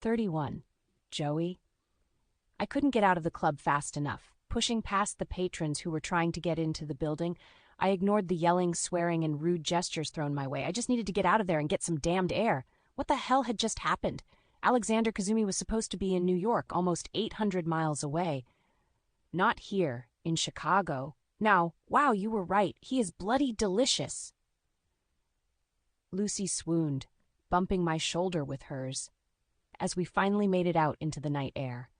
31. Joey. I couldn't get out of the club fast enough. Pushing past the patrons who were trying to get into the building, I ignored the yelling, swearing, and rude gestures thrown my way. I just needed to get out of there and get some damned air. What the hell had just happened? Alexander Kazumi was supposed to be in New York, almost 800 miles away. Not here, in Chicago. Now, wow, you were right. He is bloody delicious. Lucy swooned, bumping my shoulder with hers, as we finally made it out into the night air.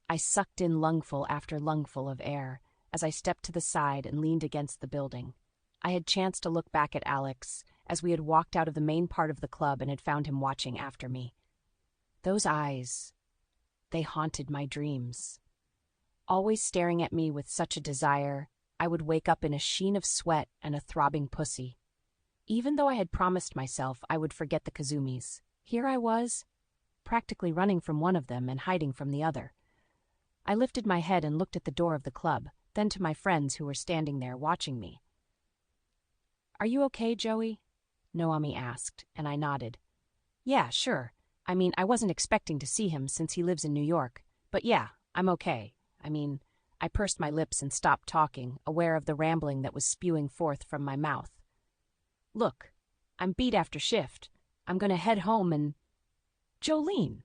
I sucked in lungful after lungful of air as I stepped to the side and leaned against the building. I had chanced to look back at Alex as we had walked out of the main part of the club and had found him watching after me. Those eyes, they haunted my dreams. Always staring at me with such a desire, I would wake up in a sheen of sweat and a throbbing pussy. Even though I had promised myself I would forget the Kazumis, here I was, practically running from one of them and hiding from the other. I lifted my head and looked at the door of the club, then to my friends who were standing there watching me. "Are you okay, Joey?" Noami asked, and I nodded. "Yeah, sure. I mean, I wasn't expecting to see him since he lives in New York. But yeah, I'm okay. I pursed my lips and stopped talking, aware of the rambling that was spewing forth from my mouth. Look, I'm beat after shift. I'm going to head home and... Jolene!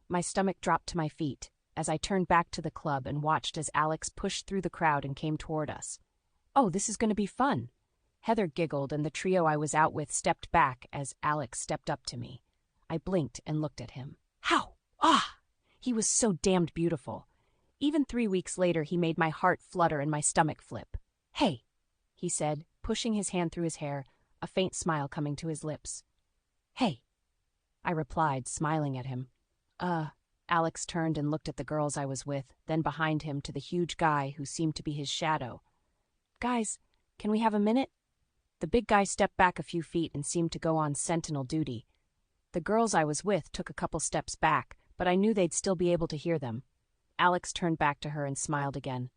My stomach dropped to my feet as I turned back to the club and watched as Alex pushed through the crowd and came toward us. Oh, this is going to be fun. Heather giggled and the trio I was out with stepped back as Alex stepped up to me. I blinked and looked at him. How? Ah! He was so damned beautiful. Even 3 weeks later, he made my heart flutter and my stomach flip. Hey, he said, pushing his hand through his hair, a faint smile coming to his lips. Hey, I replied, smiling at him. Alex turned and looked at the girls I was with, then behind him to the huge guy who seemed to be his shadow. Guys, can we have a minute? The big guy stepped back a few feet and seemed to go on sentinel duty. The girls I was with took a couple steps back, but I knew they'd still be able to hear them. Alex turned back to her and smiled again.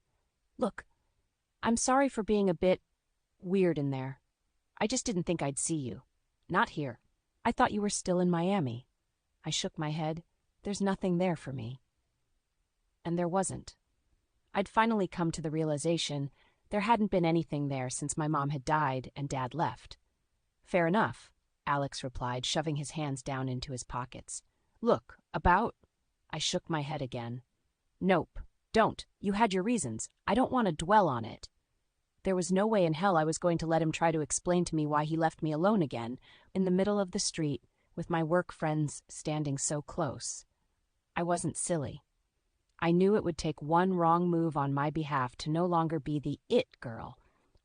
Look, I'm sorry for being a bit weird in there. I just didn't think I'd see you. Not here. I thought you were still in Miami. I shook my head. There's nothing there for me. And there wasn't. I'd finally come to the realization there hadn't been anything there since my mom had died and Dad left. Fair enough, Alex replied, shoving his hands down into his pockets. Look, about... I shook my head again. Nope, don't. You had your reasons. I don't want to dwell on it. There was no way in hell I was going to let him try to explain to me why he left me alone again, in the middle of the street, with my work friends standing so close. I wasn't silly. I knew it would take one wrong move on my behalf to no longer be the it girl,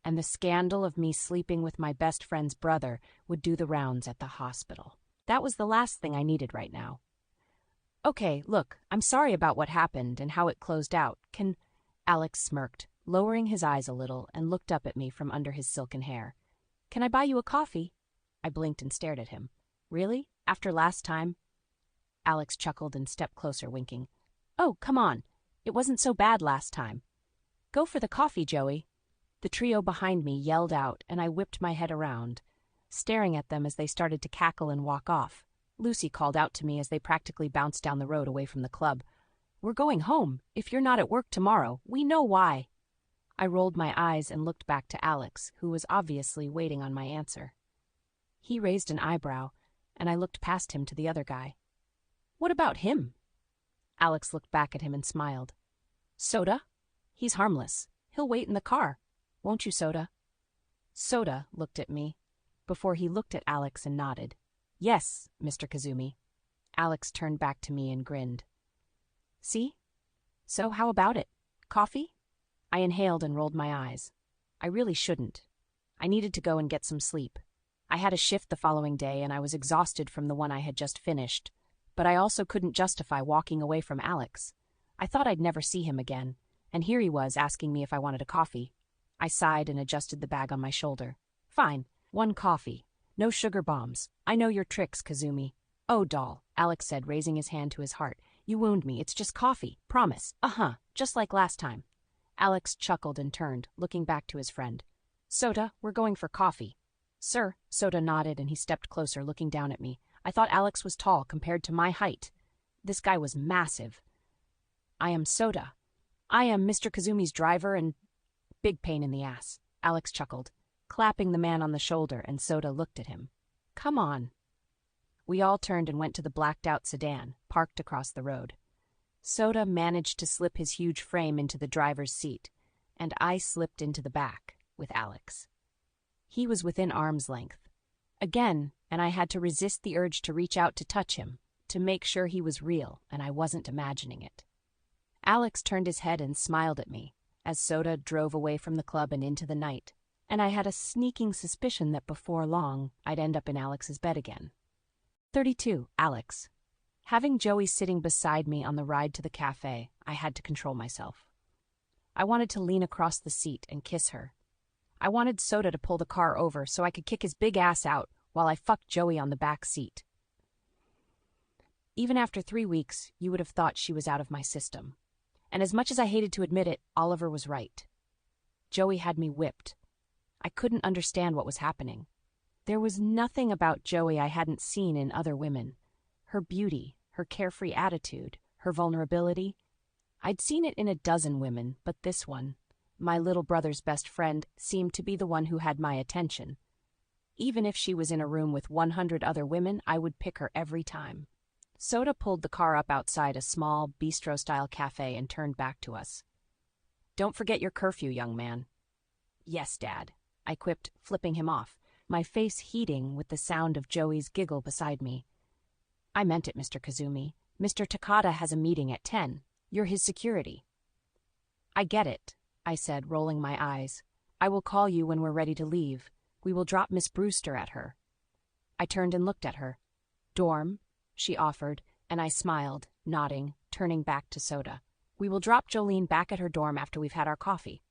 and the scandal of me sleeping with my best friend's brother would do the rounds at the hospital. That was the last thing I needed right now. Okay, look, I'm sorry about what happened and how it closed out. Alex smirked, lowering his eyes a little, and looked up at me from under his silken hair. Can I buy you a coffee? I blinked and stared at him. Really? After last time? Alex chuckled and stepped closer, winking. Oh, come on. It wasn't so bad last time. Go for the coffee, Joey. The trio behind me yelled out, and I whipped my head around, staring at them as they started to cackle and walk off. Lucy called out to me as they practically bounced down the road away from the club. We're going home. If you're not at work tomorrow, we know why. I rolled my eyes and looked back to Alex, who was obviously waiting on my answer. He raised an eyebrow, and I looked past him to the other guy. What about him? Alex looked back at him and smiled. Soda? He's harmless. He'll wait in the car. Won't you, Soda? Soda looked at me, before he looked at Alex and nodded. Yes, Mr. Kazumi. Alex turned back to me and grinned. See? So how about it? Coffee? I inhaled and rolled my eyes. I really shouldn't. I needed to go and get some sleep. I had a shift the following day and I was exhausted from the one I had just finished, but I also couldn't justify walking away from Alex. I thought I'd never see him again, and here he was asking me if I wanted a coffee. I sighed and adjusted the bag on my shoulder. Fine, 1 coffee. No sugar bombs. I know your tricks, Kazumi. Oh, doll, Alex said, raising his hand to his heart. You wound me. It's just coffee. Promise. Just like last time. Alex chuckled and turned, looking back to his friend. Soda, we're going for coffee. Sir, Soda nodded and he stepped closer, looking down at me. I thought Alex was tall compared to my height. This guy was massive. "I am Soda. I am Mr. Kazumi's driver and—" "Big pain in the ass," Alex chuckled, clapping the man on the shoulder, and Soda looked at him. "Come on." We all turned and went to the blacked-out sedan, parked across the road. Soda managed to slip his huge frame into the driver's seat, and I slipped into the back with Alex. He was within arm's length. Again, and I had to resist the urge to reach out to touch him, to make sure he was real and I wasn't imagining it. Alex turned his head and smiled at me as Soda drove away from the club and into the night, and I had a sneaking suspicion that before long I'd end up in Alex's bed again. 32. Alex. Having Joey sitting beside me on the ride to the cafe, I had to control myself. I wanted to lean across the seat and kiss her. I wanted Soda to pull the car over so I could kick his big ass out while I fucked Joey on the back seat. Even after 3 weeks, you would have thought she was out of my system. And as much as I hated to admit it, Oliver was right. Joey had me whipped. I couldn't understand what was happening. There was nothing about Joey I hadn't seen in other women. Her beauty, her carefree attitude, her vulnerability. I'd seen it in a dozen women, but this one, my little brother's best friend, seemed to be the one who had my attention. Even if she was in a room with 100 other women, I would pick her every time. Soda pulled the car up outside a small, bistro-style cafe and turned back to us. "Don't forget your curfew, young man." "Yes, Dad," I quipped, flipping him off, my face heating with the sound of Joey's giggle beside me. "I meant it, Mr. Kazumi. Mr. Takada has a meeting at 10. You're his security." "I get it," I said, rolling my eyes. "I will call you when we're ready to leave. We will drop Miss Brewster at her." I turned and looked at her. "Dorm," she offered, and I smiled, nodding, turning back to Soda. "We will drop Jolene back at her dorm after we've had our coffee."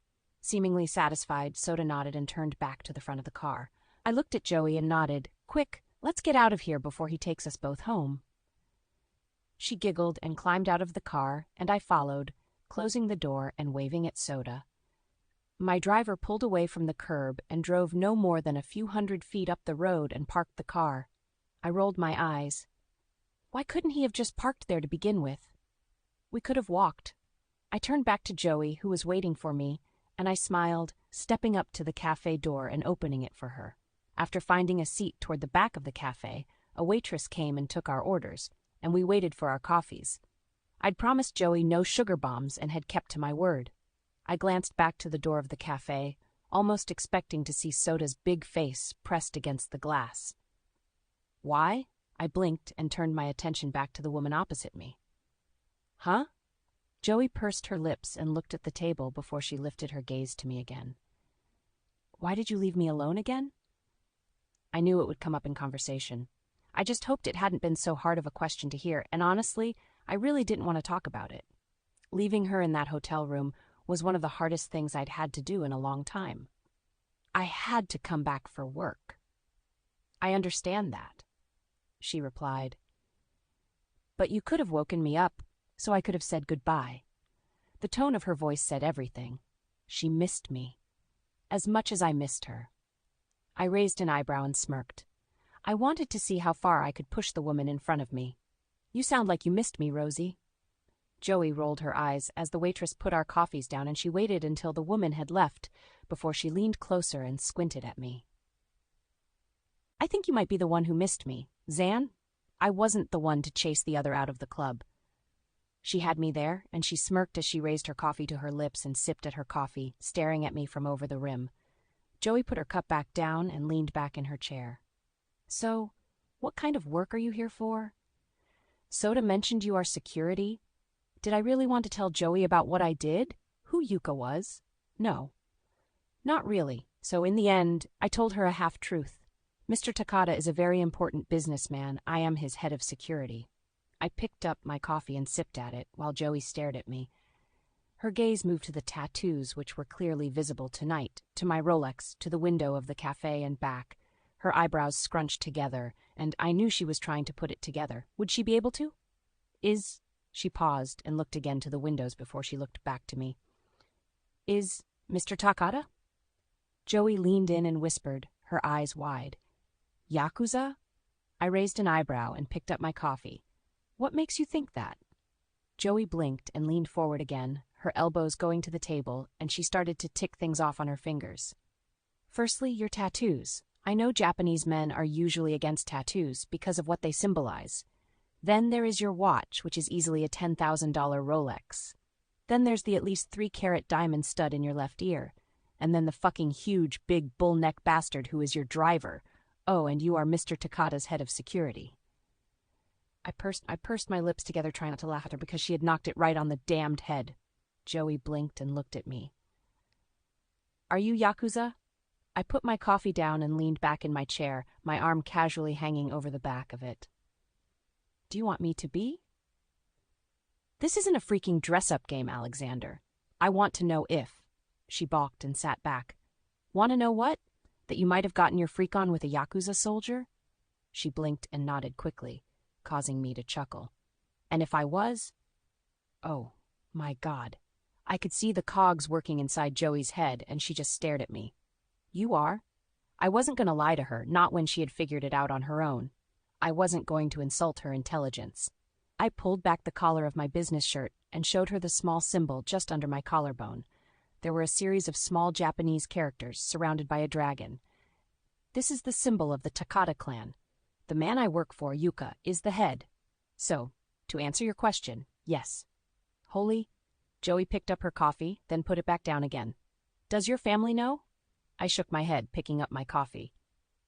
Seemingly satisfied, Soda nodded and turned back to the front of the car. I looked at Joey and nodded. "Quick, let's get out of here before he takes us both home." She giggled and climbed out of the car, and I followed, closing the door and waving at Soda. My driver pulled away from the curb and drove no more than a few hundred feet up the road and parked the car. I rolled my eyes. Why couldn't he have just parked there to begin with? We could have walked. I turned back to Joey, who was waiting for me, and I smiled, stepping up to the cafe door and opening it for her. After finding a seat toward the back of the cafe, a waitress came and took our orders, and we waited for our coffees. I'd promised Joey no sugar bombs and had kept to my word. I glanced back to the door of the cafe, almost expecting to see Soda's big face pressed against the glass. "Why?" I blinked and turned my attention back to the woman opposite me. "Huh?" Joey pursed her lips and looked at the table before she lifted her gaze to me again. "Why did you leave me alone again?" I knew it would come up in conversation. I just hoped it hadn't been so hard of a question to hear, and honestly, I really didn't want to talk about it. Leaving her in that hotel room was one of the hardest things I'd had to do in a long time. I had to come back for work. "I understand that," she replied. "But you could have woken me up, so I could have said goodbye." The tone of her voice said everything. She missed me, as much as I missed her. I raised an eyebrow and smirked. I wanted to see how far I could push the woman in front of me. "You sound like you missed me, Rosie." Joey rolled her eyes as the waitress put our coffees down, and she waited until the woman had left before she leaned closer and squinted at me. "I think you might be the one who missed me. Zan, I wasn't the one to chase the other out of the club." She had me there, and she smirked as she raised her coffee to her lips and sipped at her coffee, staring at me from over the rim. Joey put her cup back down and leaned back in her chair. "So, what kind of work are you here for?" "Soda mentioned you are security." Did I really want to tell Joey about what I did? Who Yuka was? No. Not really, so in the end, I told her a half-truth. Mr. Takada is a very important businessman. I am his head of security. I picked up my coffee and sipped at it, while Joey stared at me. Her gaze moved to the tattoos, which were clearly visible tonight, to my Rolex, to the window of the cafe and back. Her eyebrows scrunched together, and I knew she was trying to put it together. Would she be able to? She paused and looked again to the windows before she looked back to me. "Is Mr. Takada?" Joey leaned in and whispered, her eyes wide. "Yakuza?" I raised an eyebrow and picked up my coffee. What makes you think that? Joey blinked and leaned forward again, her elbows going to the table, and she started to tick things off on her fingers. Firstly, your tattoos. I know Japanese men are usually against tattoos because of what they symbolize. Then there is your watch, which is easily a $10,000 Rolex. Then there's the at least 3-carat diamond stud in your left ear. And then the fucking huge, big, bull-neck bastard who is your driver. Oh, and you are Mr. Takada's head of security. I pursed my lips together trying not to laugh at her because she had knocked it right on the damned head. Joey blinked and looked at me. Are you Yakuza? I put my coffee down and leaned back in my chair, my arm casually hanging over the back of it. Do you want me to be? This isn't a freaking dress-up game, Alexander. I want to know if. She balked and sat back. Want to know what? That you might have gotten your freak on with a Yakuza soldier? She blinked and nodded quickly, causing me to chuckle. And if I was? Oh, my God. I could see the cogs working inside Joey's head, and she just stared at me. You are? I wasn't going to lie to her, not when she had figured it out on her own. I wasn't going to insult her intelligence. I pulled back the collar of my business shirt and showed her the small symbol just under my collarbone. There were a series of small Japanese characters surrounded by a dragon. This is the symbol of the Takada clan. The man I work for, Yuka, is the head. So, to answer your question, yes. Holy? Joey picked up her coffee, then put it back down again. Does your family know? I shook my head, picking up my coffee.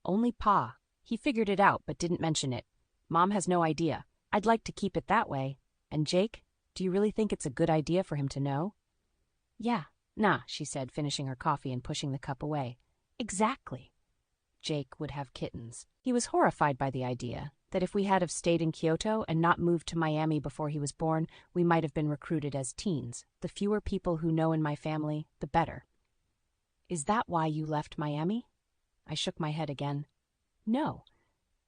Only Pa. He figured it out, but didn't mention it. Mom has no idea. I'd like to keep it that way. And Jake, do you really think it's a good idea for him to know? Yeah. Nah, she said, finishing her coffee and pushing the cup away. Exactly. Jake would have kittens. He was horrified by the idea that if we had have stayed in Kyoto and not moved to Miami before he was born, we might have been recruited as teens. The fewer people who know in my family, the better. Is that why you left Miami? I shook my head again. No,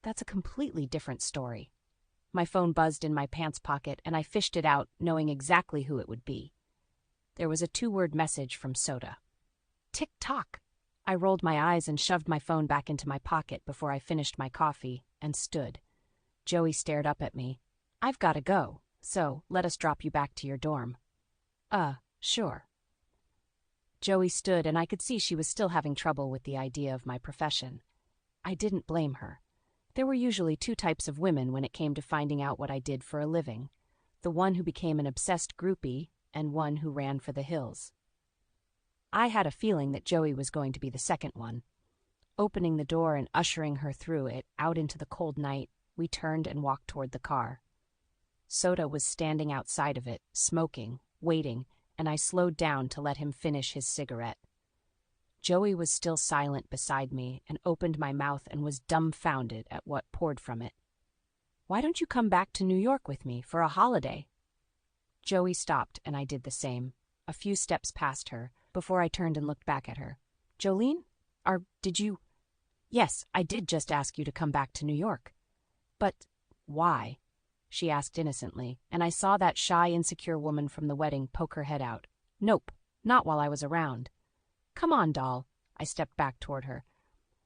that's a completely different story. My phone buzzed in my pants pocket, and I fished it out, knowing exactly who it would be. There was a 2-word message from Soda. Tick-tock. I rolled my eyes and shoved my phone back into my pocket before I finished my coffee and stood. Joey stared up at me. I've got to go, so let us drop you back to your dorm. Sure. Joey stood, and I could see she was still having trouble with the idea of my profession. I didn't blame her. There were usually 2 types of women when it came to finding out what I did for a living. The one who became an obsessed groupie, and one who ran for the hills. I had a feeling that Joey was going to be the second one. Opening the door and ushering her through it, out into the cold night, we turned and walked toward the car. Soda was standing outside of it, smoking, waiting, and I slowed down to let him finish his cigarette. Joey was still silent beside me and opened my mouth and was dumbfounded at what poured from it. Why don't you come back to New York with me for a holiday? Joey stopped, and I did the same, a few steps past her, before I turned and looked back at her. Jolene? Did you? Yes, I did just ask you to come back to New York. But why? She asked innocently, and I saw that shy, insecure woman from the wedding poke her head out. Nope, not while I was around. Come on, doll. I stepped back toward her.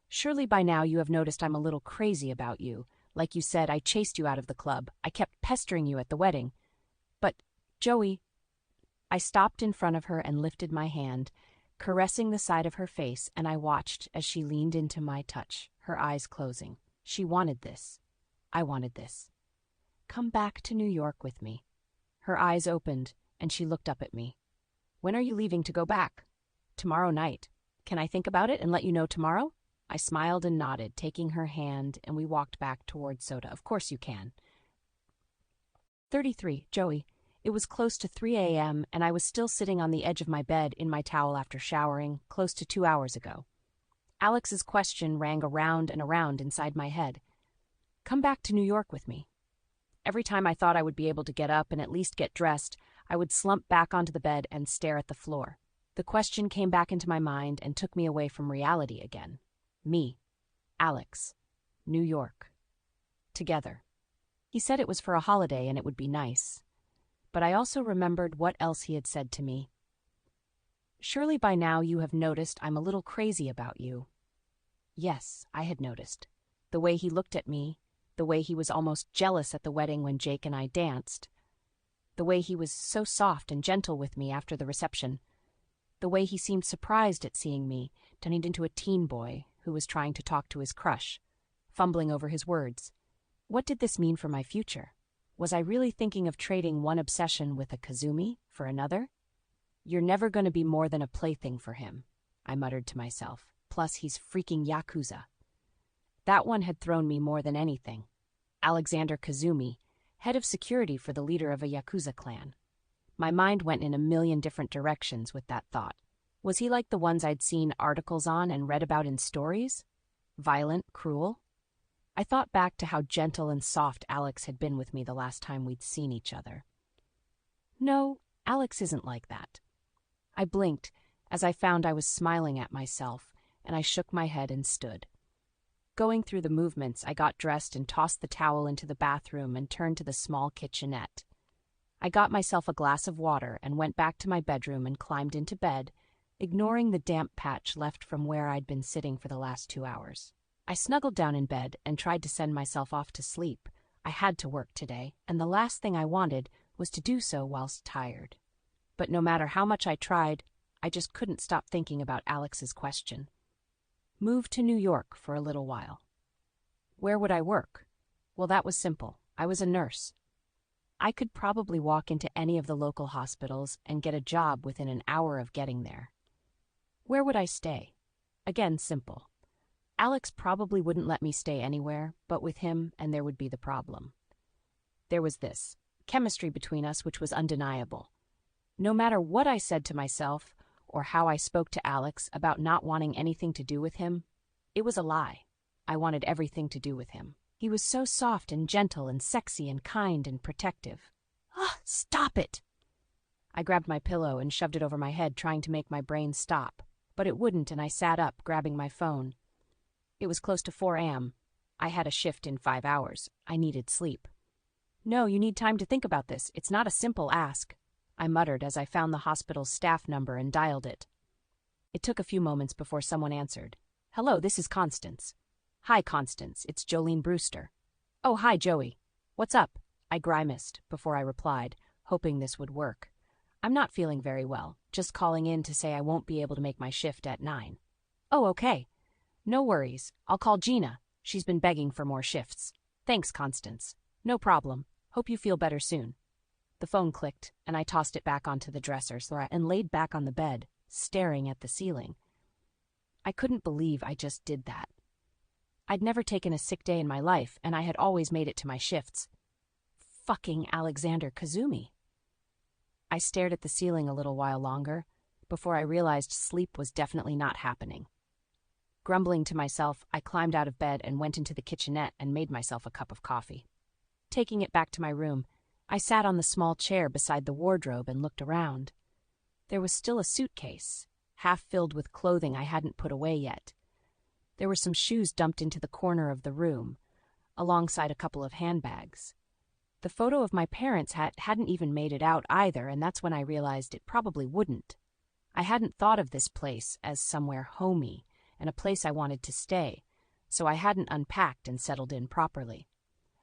Surely by now you have noticed I'm a little crazy about you. Like you said, I chased you out of the club. I kept pestering you at the wedding. But, Joey... I stopped in front of her and lifted my hand, caressing the side of her face, and I watched as she leaned into my touch, her eyes closing. She wanted this. I wanted this. Come back to New York with me. Her eyes opened, and she looked up at me. When are you leaving to go back? Tomorrow night. Can I think about it and let you know tomorrow? I smiled and nodded, taking her hand, and we walked back toward Soda. Of course you can. 33. Joey. It was close to 3 a.m., and I was still sitting on the edge of my bed in my towel after showering, close to 2 hours ago. Alex's question rang around and around inside my head. Come back to New York with me. Every time I thought I would be able to get up and at least get dressed, I would slump back onto the bed and stare at the floor. The question came back into my mind and took me away from reality again. Me. Alex. New York. Together. He said it was for a holiday and it would be nice. But I also remembered what else he had said to me. Surely by now you have noticed I'm a little crazy about you. Yes, I had noticed. The way he looked at me, The way he was almost jealous at the wedding when Jake and I danced. The way he was so soft and gentle with me after the reception. The way he seemed surprised at seeing me, turning into a teen boy who was trying to talk to his crush, fumbling over his words. What did this mean for my future? Was I really thinking of trading one obsession with a Kazumi for another? You're never going to be more than a plaything for him, I muttered to myself. Plus, he's freaking Yakuza. That one had thrown me more than anything. Alexander Kazumi, head of security for the leader of a Yakuza clan. My mind went in a million different directions with that thought. Was he like the ones I'd seen articles on and read about in stories? Violent, cruel? I thought back to how gentle and soft Alex had been with me the last time we'd seen each other. No, Alex isn't like that. I blinked as I found I was smiling at myself, and I shook my head and stood. Going through the movements, I got dressed and tossed the towel into the bathroom and turned to the small kitchenette. I got myself a glass of water and went back to my bedroom and climbed into bed, ignoring the damp patch left from where I'd been sitting for the last 2 hours. I snuggled down in bed and tried to send myself off to sleep. I had to work today, and the last thing I wanted was to do so whilst tired. But no matter how much I tried, I just couldn't stop thinking about Alex's question. Move to New York for a little while. Where would I work? Well, that was simple. I was a nurse. I could probably walk into any of the local hospitals and get a job within an hour of getting there. Where would I stay? Again, simple. Alex probably wouldn't let me stay anywhere, but with him, and there would be the problem. There was this chemistry between us which was undeniable. No matter what I said to myself, or how I spoke to Alex about not wanting anything to do with him, it was a lie. I wanted everything to do with him. He was so soft and gentle and sexy and kind and protective. Stop it! I grabbed my pillow and shoved it over my head, trying to make my brain stop. But it wouldn't, and I sat up, grabbing my phone. It was close to 4 a.m. I had a shift in 5 hours. I needed sleep. No, you need time to think about this. It's not a simple ask, I muttered as I found the hospital's staff number and dialed it. It took a few moments before someone answered. Hello, this is Constance. Hi, Constance, it's Jolene Brewster. Oh, hi, Joey. What's up? I grimaced before I replied, hoping this would work. I'm not feeling very well, just calling in to say I won't be able to make my shift at 9. Oh, okay. No worries. I'll call Gina. She's been begging for more shifts. Thanks, Constance. No problem. Hope you feel better soon. The phone clicked, and I tossed it back onto the dresser and laid back on the bed, staring at the ceiling. I couldn't believe I just did that. I'd never taken a sick day in my life, and I had always made it to my shifts. Fucking Alexander Kazumi. I stared at the ceiling a little while longer, before I realized sleep was definitely not happening. Grumbling to myself, I climbed out of bed and went into the kitchenette and made myself a cup of coffee. Taking it back to my room, I sat on the small chair beside the wardrobe and looked around. There was still a suitcase, half filled with clothing I hadn't put away yet. There were some shoes dumped into the corner of the room, alongside a couple of handbags. The photo of my parents hadn't even made it out either, and that's when I realized it probably wouldn't. I hadn't thought of this place as somewhere homey and a place I wanted to stay, so I hadn't unpacked and settled in properly.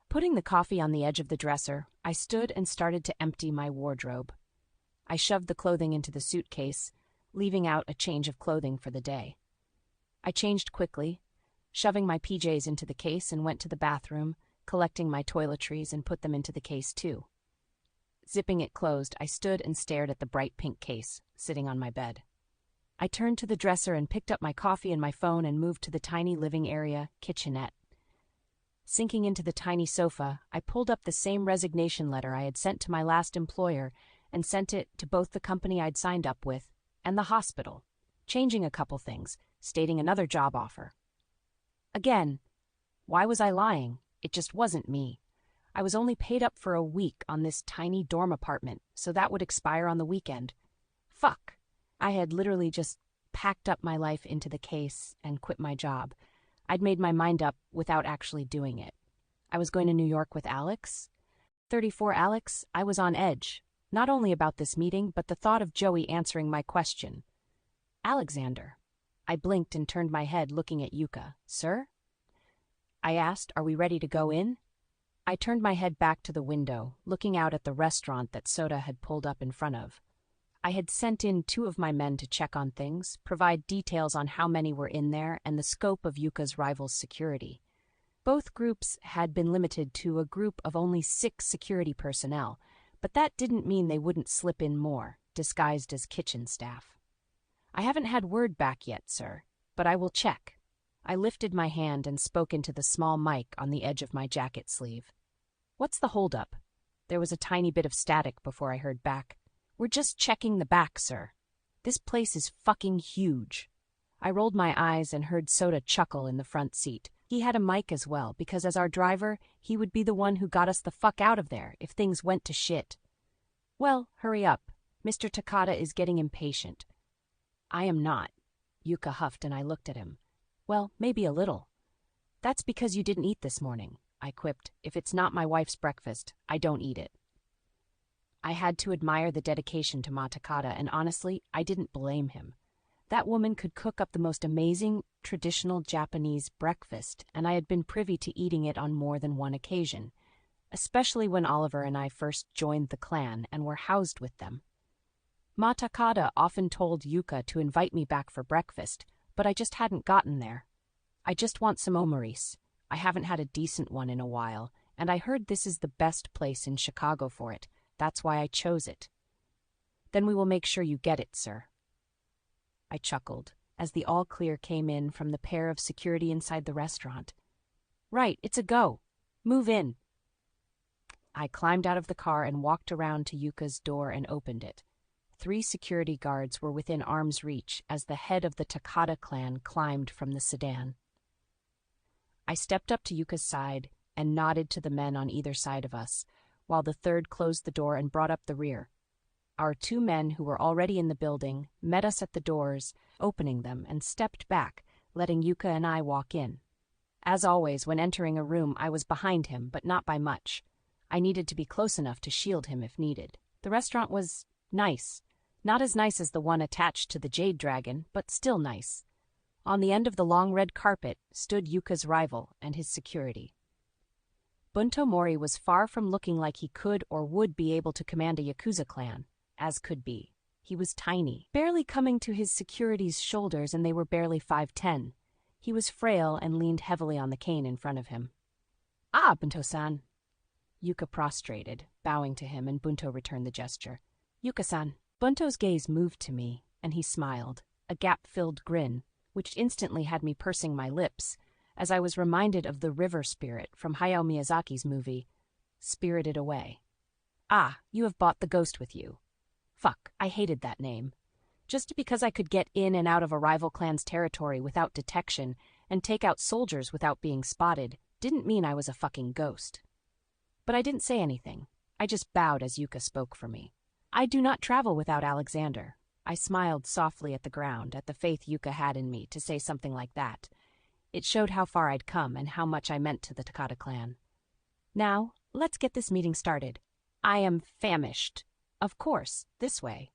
Putting the coffee on the edge of the dresser, I stood and started to empty my wardrobe. I shoved the clothing into the suitcase, leaving out a change of clothing for the day. I changed quickly, shoving my PJs into the case, and went to the bathroom, collecting my toiletries and put them into the case too. Zipping it closed, I stood and stared at the bright pink case, sitting on my bed. I turned to the dresser and picked up my coffee and my phone and moved to the tiny living area kitchenette. Sinking into the tiny sofa, I pulled up the same resignation letter I had sent to my last employer and sent it to both the company I'd signed up with and the hospital, changing a couple things, stating another job offer. Again, why was I lying? It just wasn't me. I was only paid up for a week on this tiny dorm apartment, so that would expire on the weekend. Fuck. I had literally just packed up my life into the case and quit my job. I'd made my mind up without actually doing it. I was going to New York with Alex. 34 Alex, I was on edge, not only about this meeting, but the thought of Joey answering my question. Alexander. I blinked and turned my head, looking at Yuka. Sir? I asked, "Are we ready to go in?" I turned my head back to the window, looking out at the restaurant that Soda had pulled up in front of. I had sent in 2 of my men to check on things, provide details on how many were in there and the scope of Yuka's rival's security. Both groups had been limited to a group of only 6 security personnel, but that didn't mean they wouldn't slip in more, disguised as kitchen staff. "I haven't had word back yet, sir, but I will check." I lifted my hand and spoke into the small mic on the edge of my jacket sleeve. "What's the holdup?" There was a tiny bit of static before I heard back. "We're just checking the back, sir. This place is fucking huge." I rolled my eyes and heard Soda chuckle in the front seat. He had a mic as well, because as our driver, he would be the one who got us the fuck out of there if things went to shit. "Well, hurry up. Mr. Takada is getting impatient." "I am not." Yuka huffed and I looked at him. "Well, maybe a little." "That's because you didn't eat this morning," I quipped. "If it's not my wife's breakfast, I don't eat it." I had to admire the dedication to Ma Takada, and honestly, I didn't blame him. That woman could cook up the most amazing, traditional Japanese breakfast, and I had been privy to eating it on more than one occasion, especially when Oliver and I first joined the clan and were housed with them. Ma Takada often told Yuka to invite me back for breakfast, but I just hadn't gotten there. "I just want some omoris. I haven't had a decent one in a while, and I heard this is the best place in Chicago for it. That's why I chose it." "Then we will make sure you get it, sir." I chuckled as the all-clear came in from the pair of security inside the restaurant. "Right, it's a go. Move in." I climbed out of the car and walked around to Yuka's door and opened it. 3 security guards were within arm's reach as the head of the Takada clan climbed from the sedan. I stepped up to Yuka's side and nodded to the men on either side of us, while the third closed the door and brought up the rear. Our 2 men who were already in the building met us at the doors, opening them, and stepped back, letting Yuka and I walk in. As always, when entering a room, I was behind him, but not by much. I needed to be close enough to shield him if needed. The restaurant was nice. Not as nice as the one attached to the Jade Dragon, but still nice. On the end of the long red carpet stood Yuka's rival and his security. Bunto Mori was far from looking like he could or would be able to command a Yakuza clan, as could be. He was tiny, barely coming to his security's shoulders, and they were barely 5'10". He was frail and leaned heavily on the cane in front of him. "Ah, Bunto-san." Yuka prostrated, bowing to him, and Bunto returned the gesture. "Yuka-san." Bunto's gaze moved to me, and he smiled, a gap-filled grin, which instantly had me pursing my lips, as I was reminded of the river spirit from Hayao Miyazaki's movie, Spirited Away. "Ah, you have bought the ghost with you." Fuck, I hated that name. Just because I could get in and out of a rival clan's territory without detection and take out soldiers without being spotted didn't mean I was a fucking ghost. But I didn't say anything. I just bowed as Yuka spoke for me. "I do not travel without Alexander." I smiled softly at the ground, at the faith Yuka had in me to say something like that. It showed how far I'd come and how much I meant to the Takada clan. "Now, let's get this meeting started. I am famished. Of course, this way."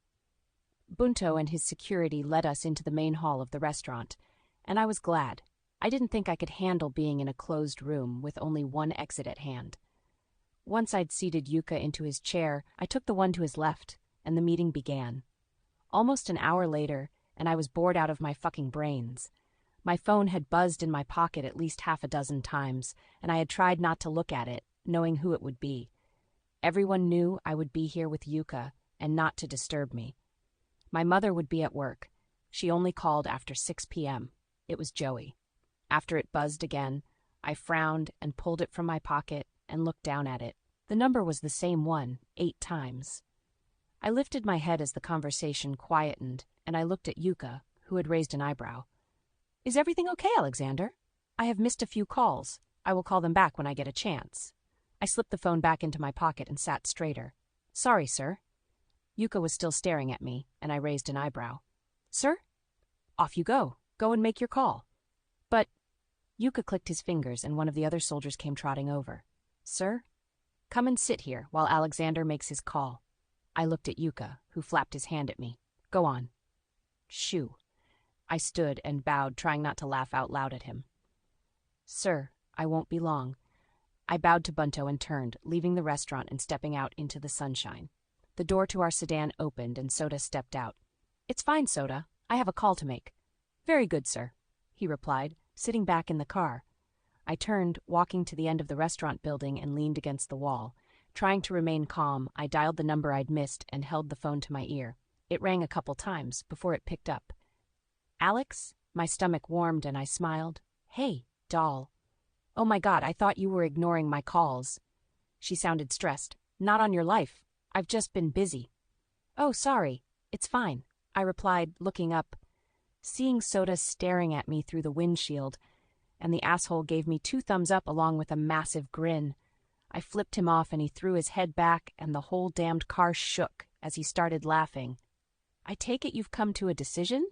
Bunto and his security led us into the main hall of the restaurant, and I was glad. I didn't think I could handle being in a closed room with only one exit at hand. Once I'd seated Yuka into his chair, I took the one to his left, and the meeting began. Almost an hour later, and I was bored out of my fucking brains. My phone had buzzed in my pocket at least half a dozen times, and I had tried not to look at it, knowing who it would be. Everyone knew I would be here with Yuka, and not to disturb me. My mother would be at work. She only called after 6 p.m. It was Joey. After it buzzed again, I frowned and pulled it from my pocket and looked down at it. The number was the same one, 8 times. I lifted my head as the conversation quietened, and I looked at Yuka, who had raised an eyebrow. "Is everything okay, Alexander? I have missed a few calls. I will call them back when I get a chance." I slipped the phone back into my pocket and sat straighter. "Sorry, sir." Yuka was still staring at me, and I raised an eyebrow. "Sir?" "Off you go. Go and make your call." "But—" Yuka clicked his fingers, and one of the other soldiers came trotting over. "Sir? Come and sit here while Alexander makes his call." I looked at Yuka, who flapped his hand at me. "Go on." "Shoo." I stood and bowed, trying not to laugh out loud at him. "Sir, I won't be long. I bowed to Bunto and turned, leaving the restaurant and stepping out into the sunshine. The door to our sedan opened and Soda stepped out. It's fine, Soda. I have a call to make. Very good, sir, he replied, sitting back in the car. I turned, walking to the end of the restaurant building, and leaned against the wall. Trying to remain calm, I dialed the number I'd missed and held the phone to my ear. It rang a couple times before it picked up. Alex? My stomach warmed and I smiled. Hey, doll. Oh my God, I thought you were ignoring my calls. She sounded stressed. Not on your life. I've just been busy. Oh, sorry. It's fine, I replied, looking up. Seeing Soda staring at me through the windshield, and the asshole gave me 2 thumbs up along with a massive grin. I flipped him off and he threw his head back and the whole damned car shook as he started laughing. I take it you've come to a decision?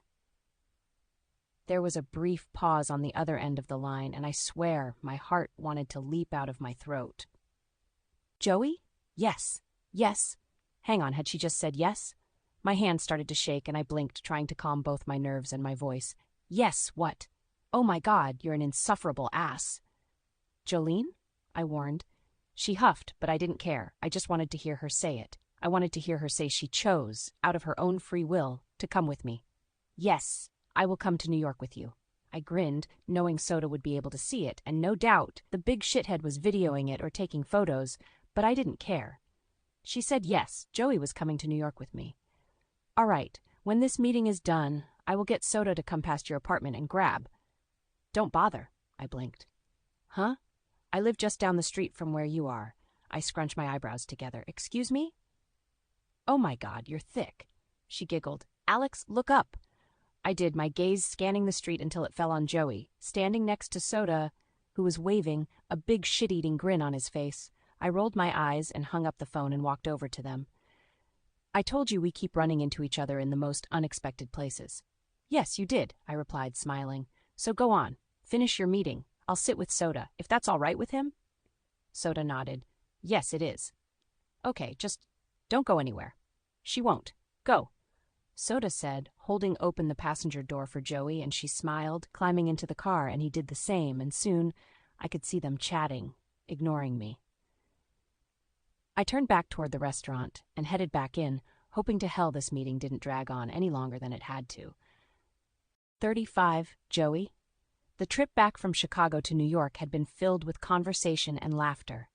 There was a brief pause on the other end of the line, and I swear my heart wanted to leap out of my throat. Joey? Yes. Yes. Hang on, had she just said yes? My hand started to shake and I blinked, trying to calm both my nerves and my voice. Yes, what? Oh my God, you're an insufferable ass. Jolene? I warned. She huffed, but I didn't care. I just wanted to hear her say it. I wanted to hear her say she chose, out of her own free will, to come with me. Yes, I will come to New York with you. I grinned, knowing Soda would be able to see it, and no doubt the big shithead was videoing it or taking photos, but I didn't care. She said yes, Joey was coming to New York with me. All right, when this meeting is done, I will get Soda to come past your apartment and grab. Don't bother, I blinked. Huh? I live just down the street from where you are. I scrunched my eyebrows together. Excuse me? Oh my God, you're thick. She giggled. Alex, look up. I did, my gaze scanning the street until it fell on Joey, standing next to Soda, who was waving, a big shit-eating grin on his face. I rolled my eyes and hung up the phone and walked over to them. I told you we keep running into each other in the most unexpected places. Yes, you did, I replied, smiling. So go on. Finish your meeting. I'll sit with Soda, if that's all right with him. Soda nodded. Yes, it is. Okay, just don't go anywhere. She won't. Go. Soda said, holding open the passenger door for Joey, and she smiled, climbing into the car, and he did the same, and soon I could see them chatting, ignoring me. I turned back toward the restaurant and headed back in, hoping to hell this meeting didn't drag on any longer than it had to. 35, Joey. The trip back from Chicago to New York had been filled with conversation and laughter.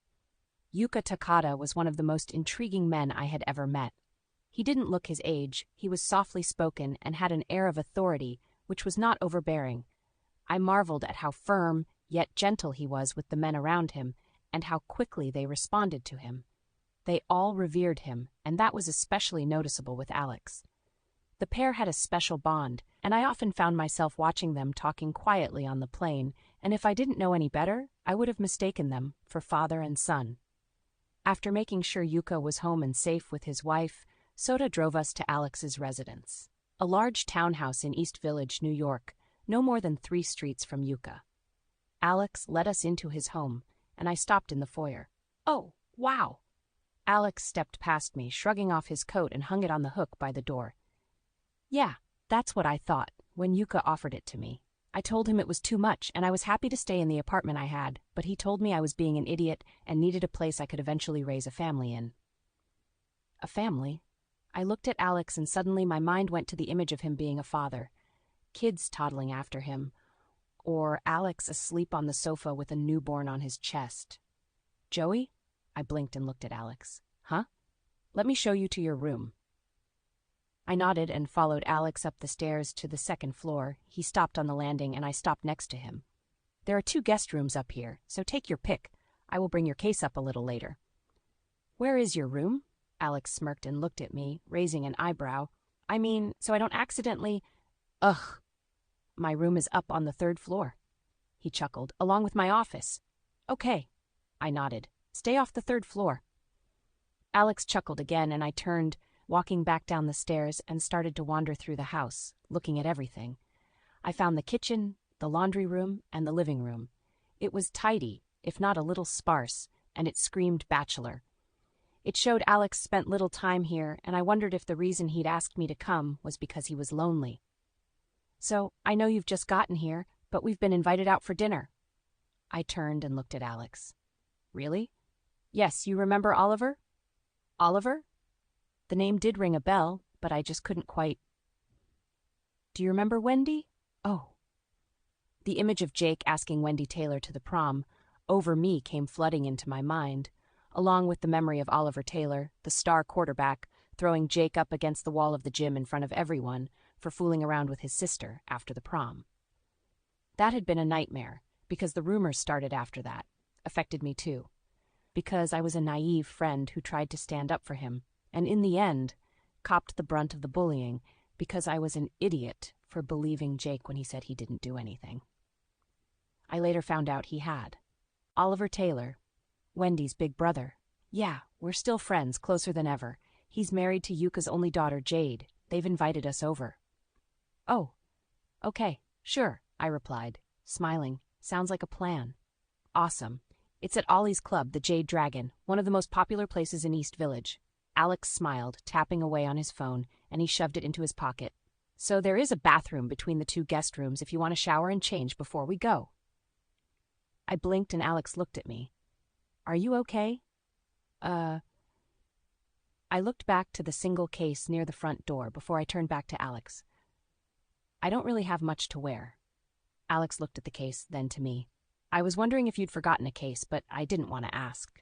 Yuka Takada was one of the most intriguing men I had ever met. He didn't look his age, he was softly spoken and had an air of authority which was not overbearing. I marveled at how firm, yet gentle he was with the men around him, and how quickly they responded to him. They all revered him, and that was especially noticeable with Alex. The pair had a special bond, and I often found myself watching them talking quietly on the plane, and if I didn't know any better, I would have mistaken them for father and son. After making sure Yuka was home and safe with his wife, Soda drove us to Alex's residence, a large townhouse in East Village, New York, no more than 3 streets from Yuka. Alex led us into his home, and I stopped in the foyer. Oh, wow! Alex stepped past me, shrugging off his coat, and hung it on the hook by the door. Yeah, that's what I thought when Yuka offered it to me. I told him it was too much, and I was happy to stay in the apartment I had, but he told me I was being an idiot and needed a place I could eventually raise a family in. A family? I looked at Alex and suddenly my mind went to the image of him being a father. Kids toddling after him, or Alex asleep on the sofa with a newborn on his chest. Joey? I blinked and looked at Alex. Huh? Let me show you to your room. I nodded and followed Alex up the stairs to the 2nd floor. He stopped on the landing and I stopped next to him. There are 2 guest rooms up here, so take your pick. I will bring your case up a little later. Where is your room? Alex smirked and looked at me, raising an eyebrow. I mean, so I don't accidentally... Ugh. My room is up on the 3rd floor. He chuckled, along with my office. Okay. I nodded. Stay off the 3rd floor. Alex chuckled again and I turned, walking back down the stairs, and started to wander through the house, looking at everything. I found the kitchen, the laundry room, and the living room. It was tidy, if not a little sparse, and it screamed bachelor. It showed Alex spent little time here, and I wondered if the reason he'd asked me to come was because he was lonely. So, I know you've just gotten here, but we've been invited out for dinner. I turned and looked at Alex. Really? Yes, you remember Oliver? Oliver? The name did ring a bell, but I just couldn't quite. Do you remember Wendy? Oh. The image of Jake asking Wendy Taylor to the prom, over me, came flooding into my mind, along with the memory of Oliver Taylor, the star quarterback, throwing Jake up against the wall of the gym in front of everyone for fooling around with his sister after the prom. That had been a nightmare, because the rumors started after that, affected me too. Because I was a naive friend who tried to stand up for him, and in the end, copped the brunt of the bullying because I was an idiot for believing Jake when he said he didn't do anything. I later found out he had. Oliver Taylor, Wendy's big brother. Yeah, we're still friends, closer than ever. He's married to Yuka's only daughter, Jade. They've invited us over. Oh, okay, sure, I replied, smiling. Sounds like a plan. Awesome. It's at Ollie's Club, the Jade Dragon, one of the most popular places in East Village. Alex smiled, tapping away on his phone, and he shoved it into his pocket. So there is a bathroom between the two guest rooms if you want to shower and change before we go. I blinked and Alex looked at me. Are you okay? I looked back to the single case near the front door before I turned back to Alex. I don't really have much to wear. Alex looked at the case, then to me. I was wondering if you'd forgotten a case, but I didn't want to ask.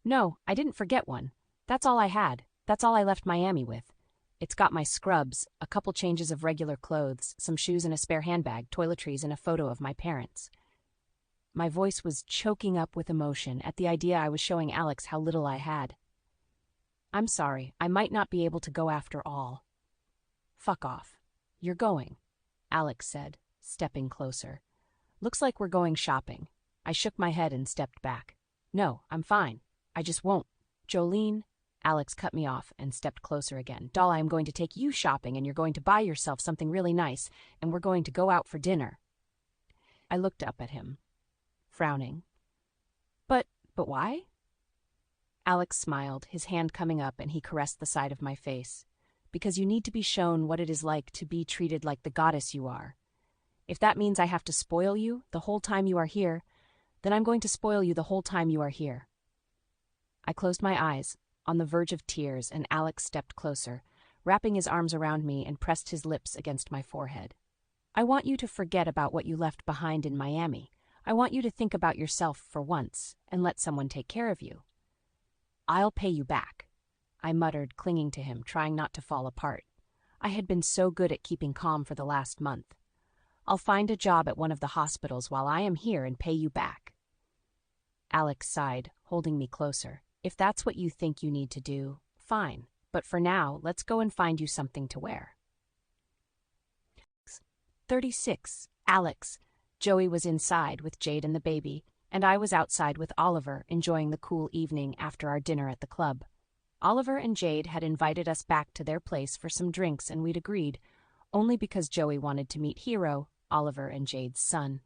No, I didn't forget one. That's all I had. That's all I left Miami with. It's got my scrubs, a couple changes of regular clothes, some shoes and a spare handbag, toiletries, and a photo of my parents. My voice was choking up with emotion at the idea I was showing Alex how little I had. I'm sorry, I might not be able to go after all. Fuck off. You're going, Alex said, stepping closer. Looks like we're going shopping. I shook my head and stepped back. No, I'm fine. I just won't. Jolene, Alex cut me off and stepped closer again. Doll, I am going to take you shopping and you're going to buy yourself something really nice and we're going to go out for dinner. I looked up at him, frowning. But why? Alex smiled, his hand coming up, and he caressed the side of my face. Because you need to be shown what it is like to be treated like the goddess you are. If that means I have to spoil you the whole time you are here, then I'm going to spoil you the whole time you are here. I closed my eyes, on the verge of tears, and Alex stepped closer, wrapping his arms around me and pressed his lips against my forehead. I want you to forget about what you left behind in Miami. I want you to think about yourself for once and let someone take care of you. I'll pay you back, I muttered, clinging to him, trying not to fall apart. I had been so good at keeping calm for the last month. I'll find a job at one of the hospitals while I am here and pay you back. Alex sighed, holding me closer. If that's what you think you need to do, fine. But for now, let's go and find you something to wear. 36. Alex. Joey was inside with Jade and the baby, and I was outside with Oliver, enjoying the cool evening after our dinner at the club. Oliver and Jade had invited us back to their place for some drinks, and we'd agreed, only because Joey wanted to meet Hero, Oliver and Jade's son.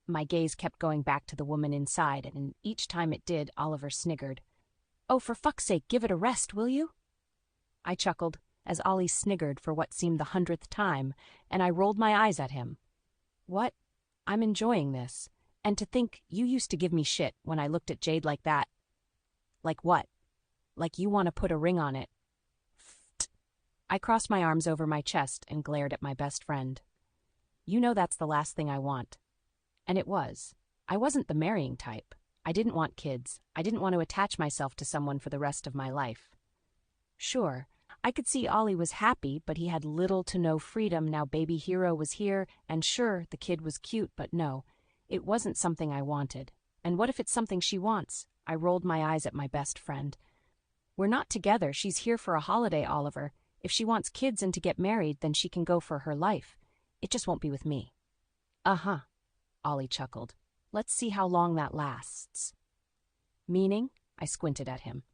My gaze kept going back to the woman inside, and each time it did, Oliver sniggered. Oh, for fuck's sake, give it a rest, will you? I chuckled, as Ollie sniggered for what seemed the 100th time, and I rolled my eyes at him. What? I'm enjoying this. And to think you used to give me shit when I looked at Jade like that. Like what? Like you want to put a ring on it. I crossed my arms over my chest and glared at my best friend. You know that's the last thing I want. And it was. I wasn't the marrying type. I didn't want kids. I didn't want to attach myself to someone for the rest of my life. Sure, I could see Ollie was happy, but he had little to no freedom now baby Hero was here, and sure, the kid was cute, but no, it wasn't something I wanted. And what if it's something she wants? I rolled my eyes at my best friend. We're not together. She's here for a holiday, Oliver. If she wants kids and to get married, then she can go for her life. It just won't be with me. Uh-huh, Ollie chuckled. Let's see how long that lasts. Meaning? I squinted at him.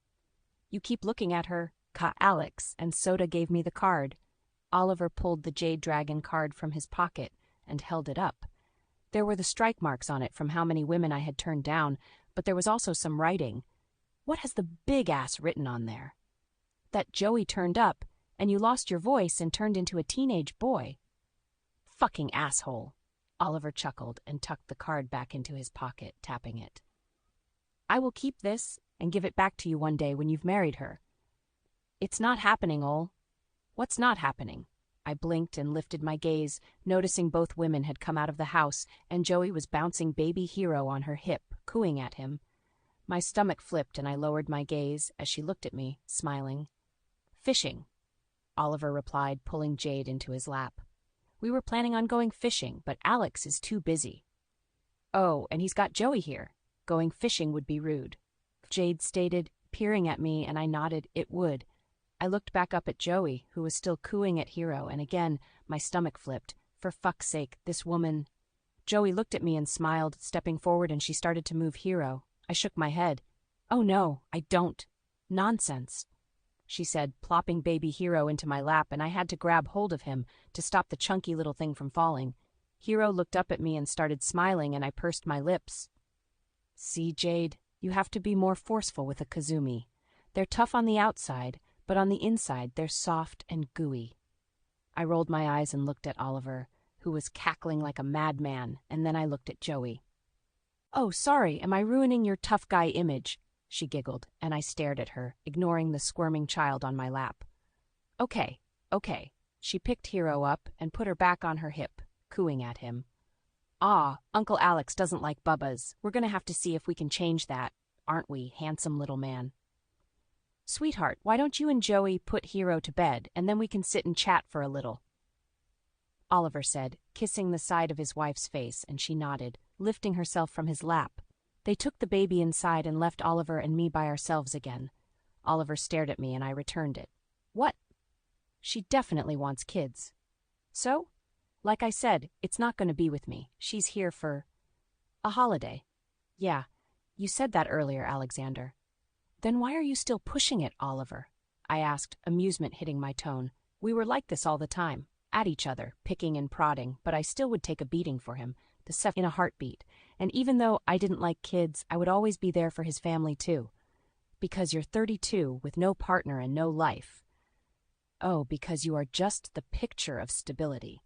You keep looking at her, Alex, and Soda gave me the card. Oliver pulled the Jade Dragon card from his pocket and held it up. There were the strike marks on it from how many women I had turned down, but there was also some writing. What has the big ass written on there? That Joey turned up, and you lost your voice and turned into a teenage boy. Fucking asshole. Oliver chuckled and tucked the card back into his pocket, tapping it. I will keep this and give it back to you one day when you've married her. It's not happening, Ol. What's not happening? I blinked and lifted my gaze, noticing both women had come out of the house and Joey was bouncing baby Hero on her hip, cooing at him. My stomach flipped and I lowered my gaze as she looked at me, smiling. Fishing, Oliver replied, pulling Jade into his lap. We were planning on going fishing, but Alex is too busy. Oh, and he's got Joey here. Going fishing would be rude, Jade stated, peering at me, and I nodded it would. I looked back up at Joey, who was still cooing at Hero, and again, my stomach flipped. For fuck's sake, this woman. Joey looked at me and smiled, stepping forward, and she started to move Hero. I shook my head. Oh no, I don't. Nonsense, she said, plopping baby Hero into my lap, and I had to grab hold of him to stop the chunky little thing from falling. Hero looked up at me and started smiling, and I pursed my lips. See, Jade, you have to be more forceful with a Kazumi. They're tough on the outside, but on the inside they're soft and gooey. I rolled my eyes and looked at Oliver, who was cackling like a madman, and then I looked at Joey. Oh, sorry, am I ruining your tough guy image? She giggled, and I stared at her, ignoring the squirming child on my lap. Okay. She picked Hero up and put her back on her hip, cooing at him. Ah, Uncle Alex doesn't like bubbas. We're going to have to see if we can change that, aren't we, handsome little man? Sweetheart, why don't you and Joey put Hero to bed, and then we can sit and chat for a little? Oliver said, kissing the side of his wife's face, and she nodded, lifting herself from his lap. They took the baby inside and left Oliver and me by ourselves again. Oliver stared at me and I returned it. What? She definitely wants kids. So? Like I said, it's not going to be with me. She's here for a holiday. Yeah, you said that earlier, Alexander. Then why are you still pushing it, Oliver? I asked, amusement hitting my tone. We were like this all the time, at each other, picking and prodding, but I still would take a beating for him, the Seth in a heartbeat. And even though I didn't like kids, I would always be there for his family too. Because you're 32, with no partner and no life. Oh, because you are just the picture of stability.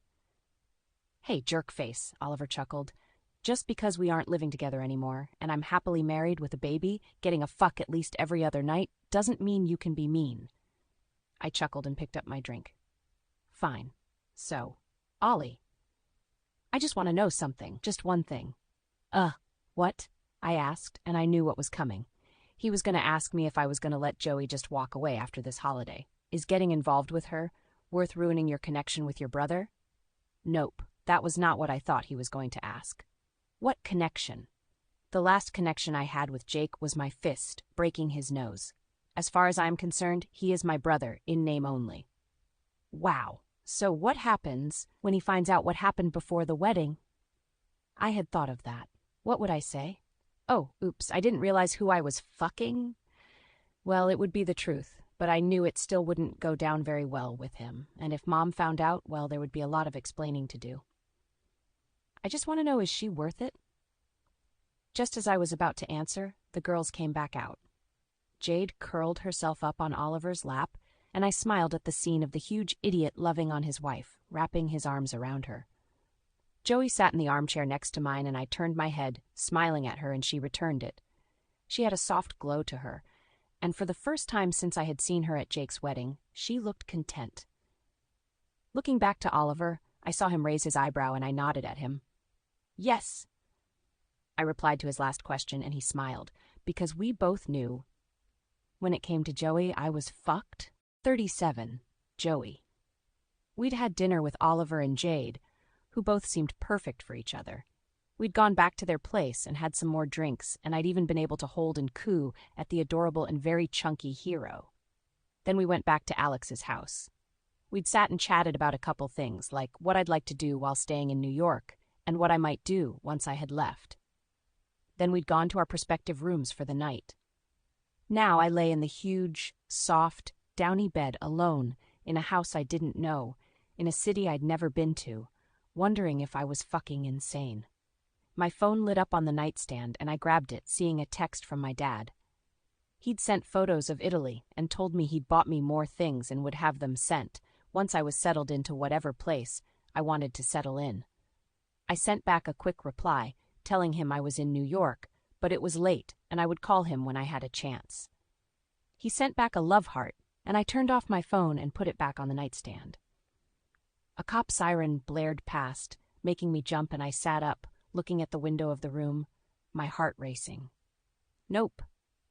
Hey, jerkface, Oliver chuckled. Just because we aren't living together anymore, and I'm happily married with a baby, getting a fuck at least every other night, doesn't mean you can be mean. I chuckled and picked up my drink. Fine. So, Ollie. I just want to know something, just one thing. What? I asked, and I knew what was coming. He was going to ask me if I was going to let Joey just walk away after this holiday. Is getting involved with her worth ruining your connection with your brother? Nope, that was not what I thought he was going to ask. What connection? The last connection I had with Jake was my fist, breaking his nose. As far as I'm concerned, he is my brother, in name only. Wow, so what happens when he finds out what happened before the wedding? I had thought of that. What would I say? Oh, oops, I didn't realize who I was fucking. Well, it would be the truth, but I knew it still wouldn't go down very well with him, and if Mom found out, well, there would be a lot of explaining to do. I just want to know, is she worth it? Just as I was about to answer, the girls came back out. Jade curled herself up on Oliver's lap, and I smiled at the scene of the huge idiot loving on his wife, wrapping his arms around her. Joey sat in the armchair next to mine, and I turned my head, smiling at her, and she returned it. She had a soft glow to her, and for the first time since I had seen her at Jake's wedding, she looked content. Looking back to Oliver, I saw him raise his eyebrow, and I nodded at him. Yes, I replied to his last question, and he smiled, because we both knew. When it came to Joey, I was fucked. 37, Joey. We'd had dinner with Oliver and Jade, who both seemed perfect for each other. We'd gone back to their place and had some more drinks, and I'd even been able to hold and coo at the adorable and very chunky Hero. Then we went back to Alex's house. We'd sat and chatted about a couple things, like what I'd like to do while staying in New York, and what I might do once I had left. Then we'd gone to our prospective rooms for the night. Now I lay in the huge, soft, downy bed alone in a house I didn't know, in a city I'd never been to, wondering if I was fucking insane. My phone lit up on the nightstand, and I grabbed it, seeing a text from my dad. He'd sent photos of Italy and told me he'd bought me more things and would have them sent once I was settled into whatever place I wanted to settle in. I sent back a quick reply, telling him I was in New York, but it was late and I would call him when I had a chance. He sent back a love heart, and I turned off my phone and put it back on the nightstand. A cop siren blared past, making me jump, and I sat up, looking at the window of the room, my heart racing. Nope,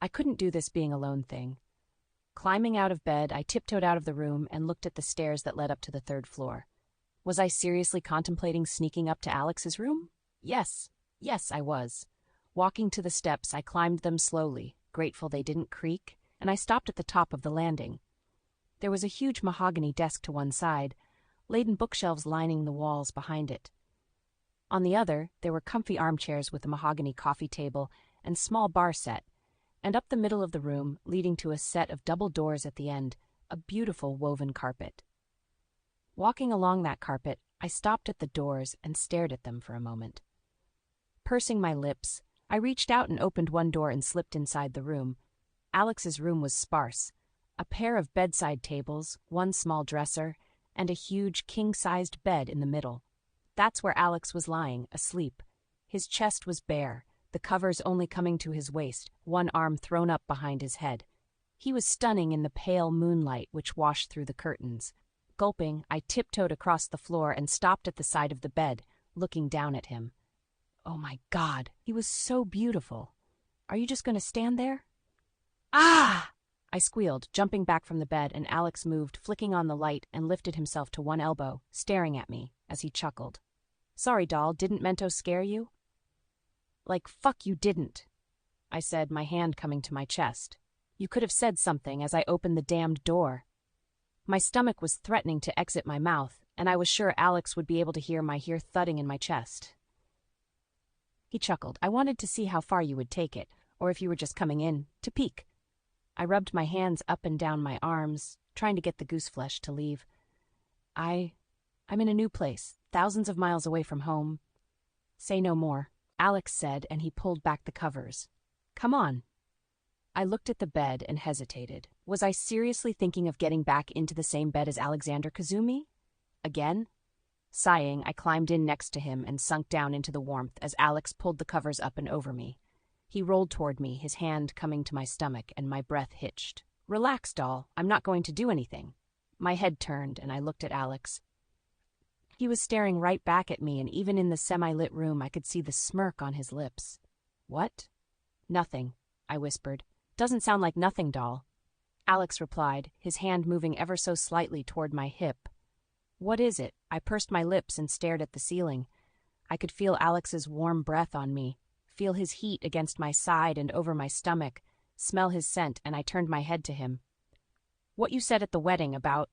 I couldn't do this being alone thing. Climbing out of bed, I tiptoed out of the room and looked at the stairs that led up to the 3rd floor. Was I seriously contemplating sneaking up to Alex's room? Yes, I was. Walking to the steps, I climbed them slowly, grateful they didn't creak, and I stopped at the top of the landing. There was a huge mahogany desk to one side, laden bookshelves lining the walls behind it. On the other, there were comfy armchairs with a mahogany coffee table and small bar set, and up the middle of the room, leading to a set of double doors at the end, a beautiful woven carpet. Walking along that carpet, I stopped at the doors and stared at them for a moment. Pursing my lips, I reached out and opened one door and slipped inside the room. Alex's room was sparse. A pair of bedside tables, one small dresser, and a huge king-sized bed in the middle. That's where Alex was lying, asleep. His chest was bare, the covers only coming to his waist, one arm thrown up behind his head. He was stunning in the pale moonlight which washed through the curtains. Gulping, I tiptoed across the floor and stopped at the side of the bed, looking down at him. Oh my God, he was so beautiful. Are you just going to stand there? Ah! I squealed, jumping back from the bed, and Alex moved, flicking on the light, and lifted himself to one elbow, staring at me, as he chuckled. Sorry, doll, didn't Mento scare you? Like, fuck you didn't, I said, my hand coming to my chest. You could have said something as I opened the damned door. My stomach was threatening to exit my mouth, and I was sure Alex would be able to hear my thudding in my chest. He chuckled. I wanted to see how far you would take it, or if you were just coming in, to peek. I rubbed my hands up and down my arms, trying to get the goose flesh to leave. I'm in a new place, thousands of miles away from home. Say no more, Alex said, and he pulled back the covers. Come on. I looked at the bed and hesitated. Was I seriously thinking of getting back into the same bed as Alexander Kazumi? Again? Sighing, I climbed in next to him and sunk down into the warmth as Alex pulled the covers up and over me. He rolled toward me, his hand coming to my stomach, and my breath hitched. Relax, doll. I'm not going to do anything. My head turned, and I looked at Alex. He was staring right back at me, and even in the semi-lit room I could see the smirk on his lips. What? Nothing, I whispered. Doesn't sound like nothing, doll. Alex replied, his hand moving ever so slightly toward my hip. What is it? I pursed my lips and stared at the ceiling. I could feel Alex's warm breath on me, feel his heat against my side and over my stomach, smell his scent, and I turned my head to him. What you said at the wedding about...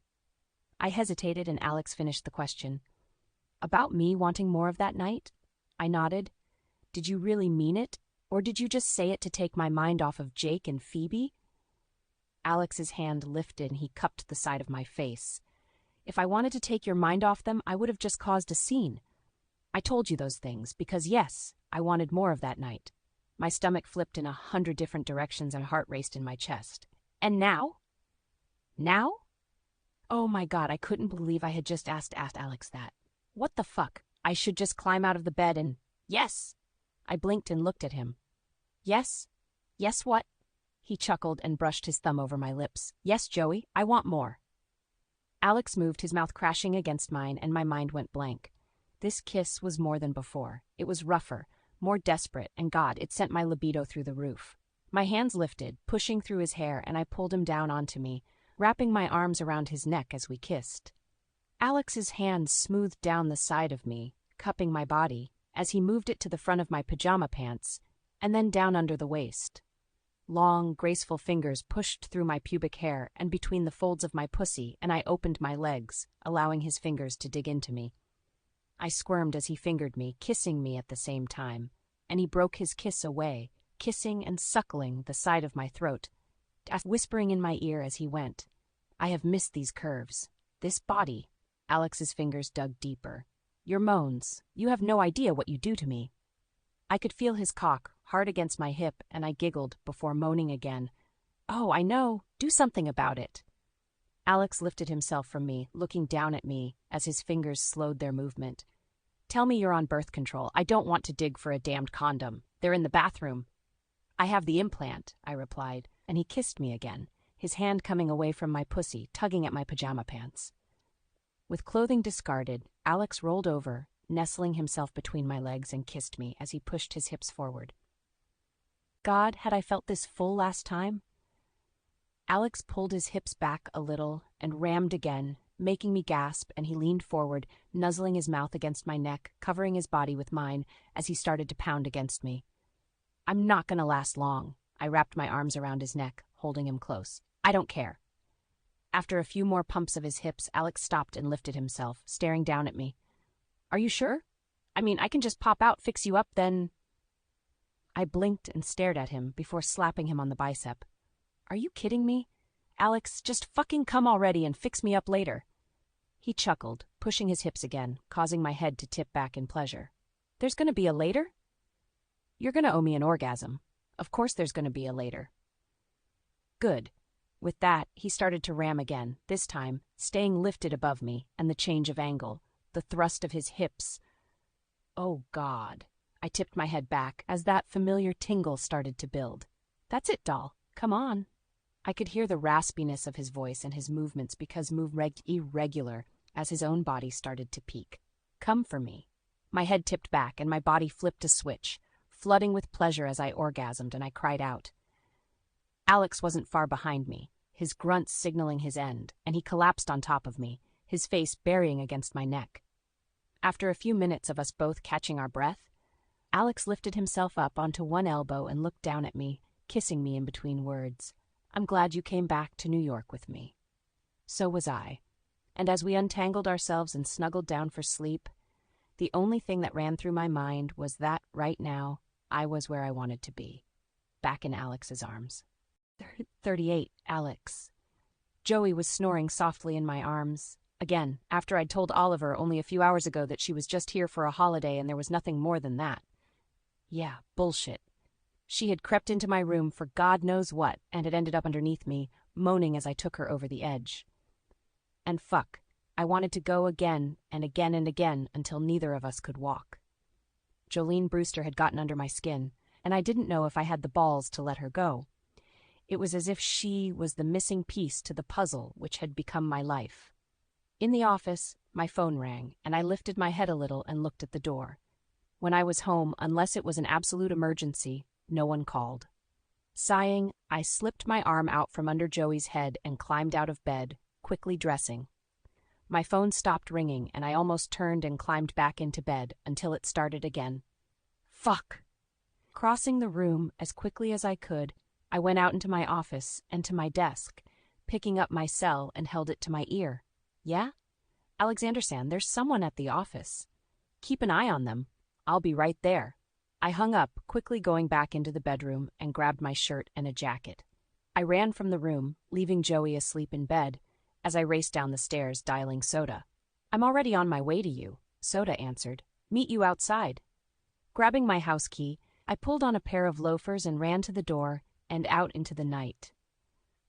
I hesitated, and Alex finished the question. About me wanting more of that night? I nodded. Did you really mean it, or did you just say it to take my mind off of Jake and Phoebe? Alex's hand lifted and he cupped the side of my face. If I wanted to take your mind off them, I would have just caused a scene. I told you those things because, yes, I wanted more of that night. My stomach flipped in 100 different directions and heart raced in my chest. And now? Now? Oh my God, I couldn't believe I had just asked Alex that. What the fuck? I should just climb out of the bed and... Yes! I blinked and looked at him. Yes? Yes what? He chuckled and brushed his thumb over my lips. Yes, Joey, I want more. Alex moved, his mouth crashing against mine, and my mind went blank. This kiss was more than before. It was rougher, more desperate, and God, it sent my libido through the roof. My hands lifted, pushing through his hair, and I pulled him down onto me, wrapping my arms around his neck as we kissed. Alex's hand smoothed down the side of me, cupping my body, as he moved it to the front of my pajama pants, and then down under the waist. Long, graceful fingers pushed through my pubic hair and between the folds of my pussy, and I opened my legs, allowing his fingers to dig into me. I squirmed as he fingered me, kissing me at the same time, and he broke his kiss away, kissing and suckling the side of my throat, whispering in my ear as he went, I have missed these curves. This body. Alex's fingers dug deeper. Your moans. You have no idea what you do to me. I could feel his cock, hard against my hip, and I giggled before moaning again. Oh, I know. Do something about it. Alex lifted himself from me, looking down at me as his fingers slowed their movement. Tell me you're on birth control. I don't want to dig for a damned condom. They're in the bathroom. I have the implant, I replied, and he kissed me again, his hand coming away from my pussy, tugging at my pajama pants. With clothing discarded, Alex rolled over, nestling himself between my legs, and kissed me as he pushed his hips forward. God, had I felt this full last time? Alex pulled his hips back a little and rammed again, making me gasp, and he leaned forward, nuzzling his mouth against my neck, covering his body with mine as he started to pound against me. I'm not going to last long. I wrapped my arms around his neck, holding him close. I don't care. After a few more pumps of his hips, Alex stopped and lifted himself, staring down at me. Are you sure? I mean, I can just pop out, fix you up, then... I blinked and stared at him before slapping him on the bicep. Are you kidding me? Alex, just fucking come already and fix me up later. He chuckled, pushing his hips again, causing my head to tip back in pleasure. There's going to be a later? You're going to owe me an orgasm. Of course there's going to be a later. Good. With that, he started to ram again, this time staying lifted above me, and the change of angle, the thrust of his hips. Oh, God. I tipped my head back as that familiar tingle started to build. That's it, doll. Come on. I could hear the raspiness of his voice and his movements irregular as his own body started to peak. Come for me. My head tipped back and my body flipped a switch, flooding with pleasure as I orgasmed, and I cried out. Alex wasn't far behind me, his grunts signaling his end, and he collapsed on top of me, his face burying against my neck. After a few minutes of us both catching our breath, Alex lifted himself up onto one elbow and looked down at me, kissing me in between words. I'm glad you came back to New York with me. So was I. And as we untangled ourselves and snuggled down for sleep, the only thing that ran through my mind was that, right now, I was where I wanted to be, back in Alex's arms. 38, Alex. Joey was snoring softly in my arms. Again, after I'd told Oliver only a few hours ago that she was just here for a holiday and there was nothing more than that. Yeah, bullshit. She had crept into my room for God knows what and had ended up underneath me, moaning as I took her over the edge. And fuck, I wanted to go again and again and again until neither of us could walk. Jolene Brewster had gotten under my skin, and I didn't know if I had the balls to let her go. It was as if she was the missing piece to the puzzle which had become my life. In the office, my phone rang, and I lifted my head a little and looked at the door. When I was home, unless it was an absolute emergency, no one called. Sighing, I slipped my arm out from under Joey's head and climbed out of bed, quickly dressing. My phone stopped ringing, and I almost turned and climbed back into bed until it started again. Fuck! Crossing the room as quickly as I could, I went out into my office and to my desk, picking up my cell and held it to my ear. Yeah? Alexanderson, there's someone at the office. Keep an eye on them. I'll be right there. I hung up, quickly going back into the bedroom and grabbed my shirt and a jacket. I ran from the room, leaving Joey asleep in bed, as I raced down the stairs, dialing Soda. I'm already on my way to you, Soda answered. Meet you outside. Grabbing my house key, I pulled on a pair of loafers and ran to the door and out into the night.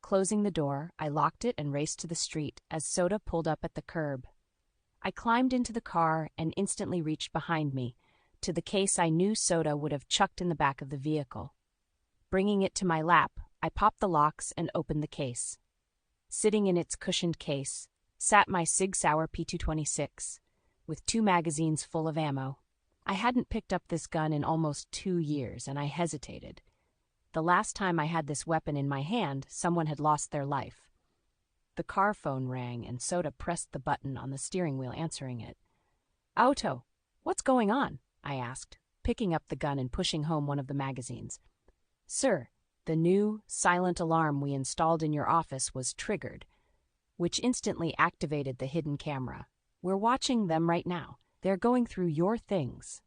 Closing the door, I locked it and raced to the street as Soda pulled up at the curb. I climbed into the car and instantly reached behind me, to the case I knew Soda would have chucked in the back of the vehicle. Bringing it to my lap, I popped the locks and opened the case. Sitting in its cushioned case sat my Sig Sauer P226, with 2 magazines full of ammo. I hadn't picked up this gun in almost 2 years, and I hesitated. The last time I had this weapon in my hand, someone had lost their life. The car phone rang, and Soda pressed the button on the steering wheel, answering it. Auto, what's going on? I asked, picking up the gun and pushing home one of the magazines. Sir, the new silent alarm we installed in your office was triggered, which instantly activated the hidden camera. We're watching them right now. They're going through your things.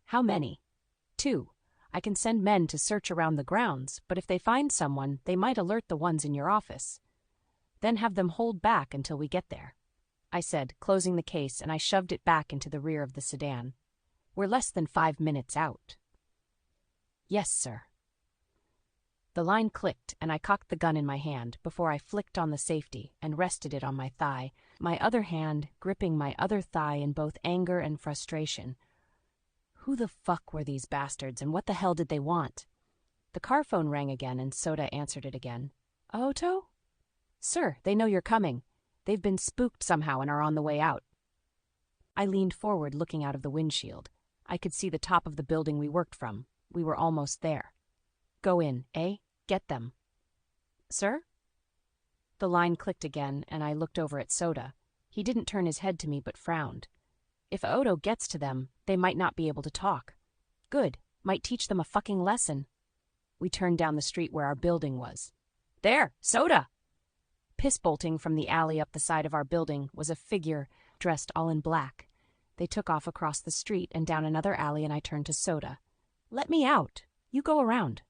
How many? 2. I can send men to search around the grounds, but if they find someone, they might alert the ones in your office. Then have them hold back until we get there, I said, closing the case, and I shoved it back into the rear of the sedan. We're less than 5 minutes out. Yes, sir. The line clicked, and I cocked the gun in my hand before I flicked on the safety and rested it on my thigh, my other hand gripping my other thigh in both anger and frustration. Who the fuck were these bastards, and what the hell did they want? The car phone rang again, and Soda answered it again. Auto? Sir, they know you're coming. They've been spooked somehow and are on the way out. I leaned forward, looking out of the windshield. I could see the top of the building we worked from. We were almost there. Go in, eh? Get them. Sir? The line clicked again, and I looked over at Soda. He didn't turn his head to me but frowned. If Odo gets to them, they might not be able to talk. Good. Might teach them a fucking lesson. We turned down the street where our building was. There! Soda! Piss-bolting from the alley up the side of our building was a figure dressed all in black. They took off across the street and down another alley, and I turned to Soda. Let me out. You go around.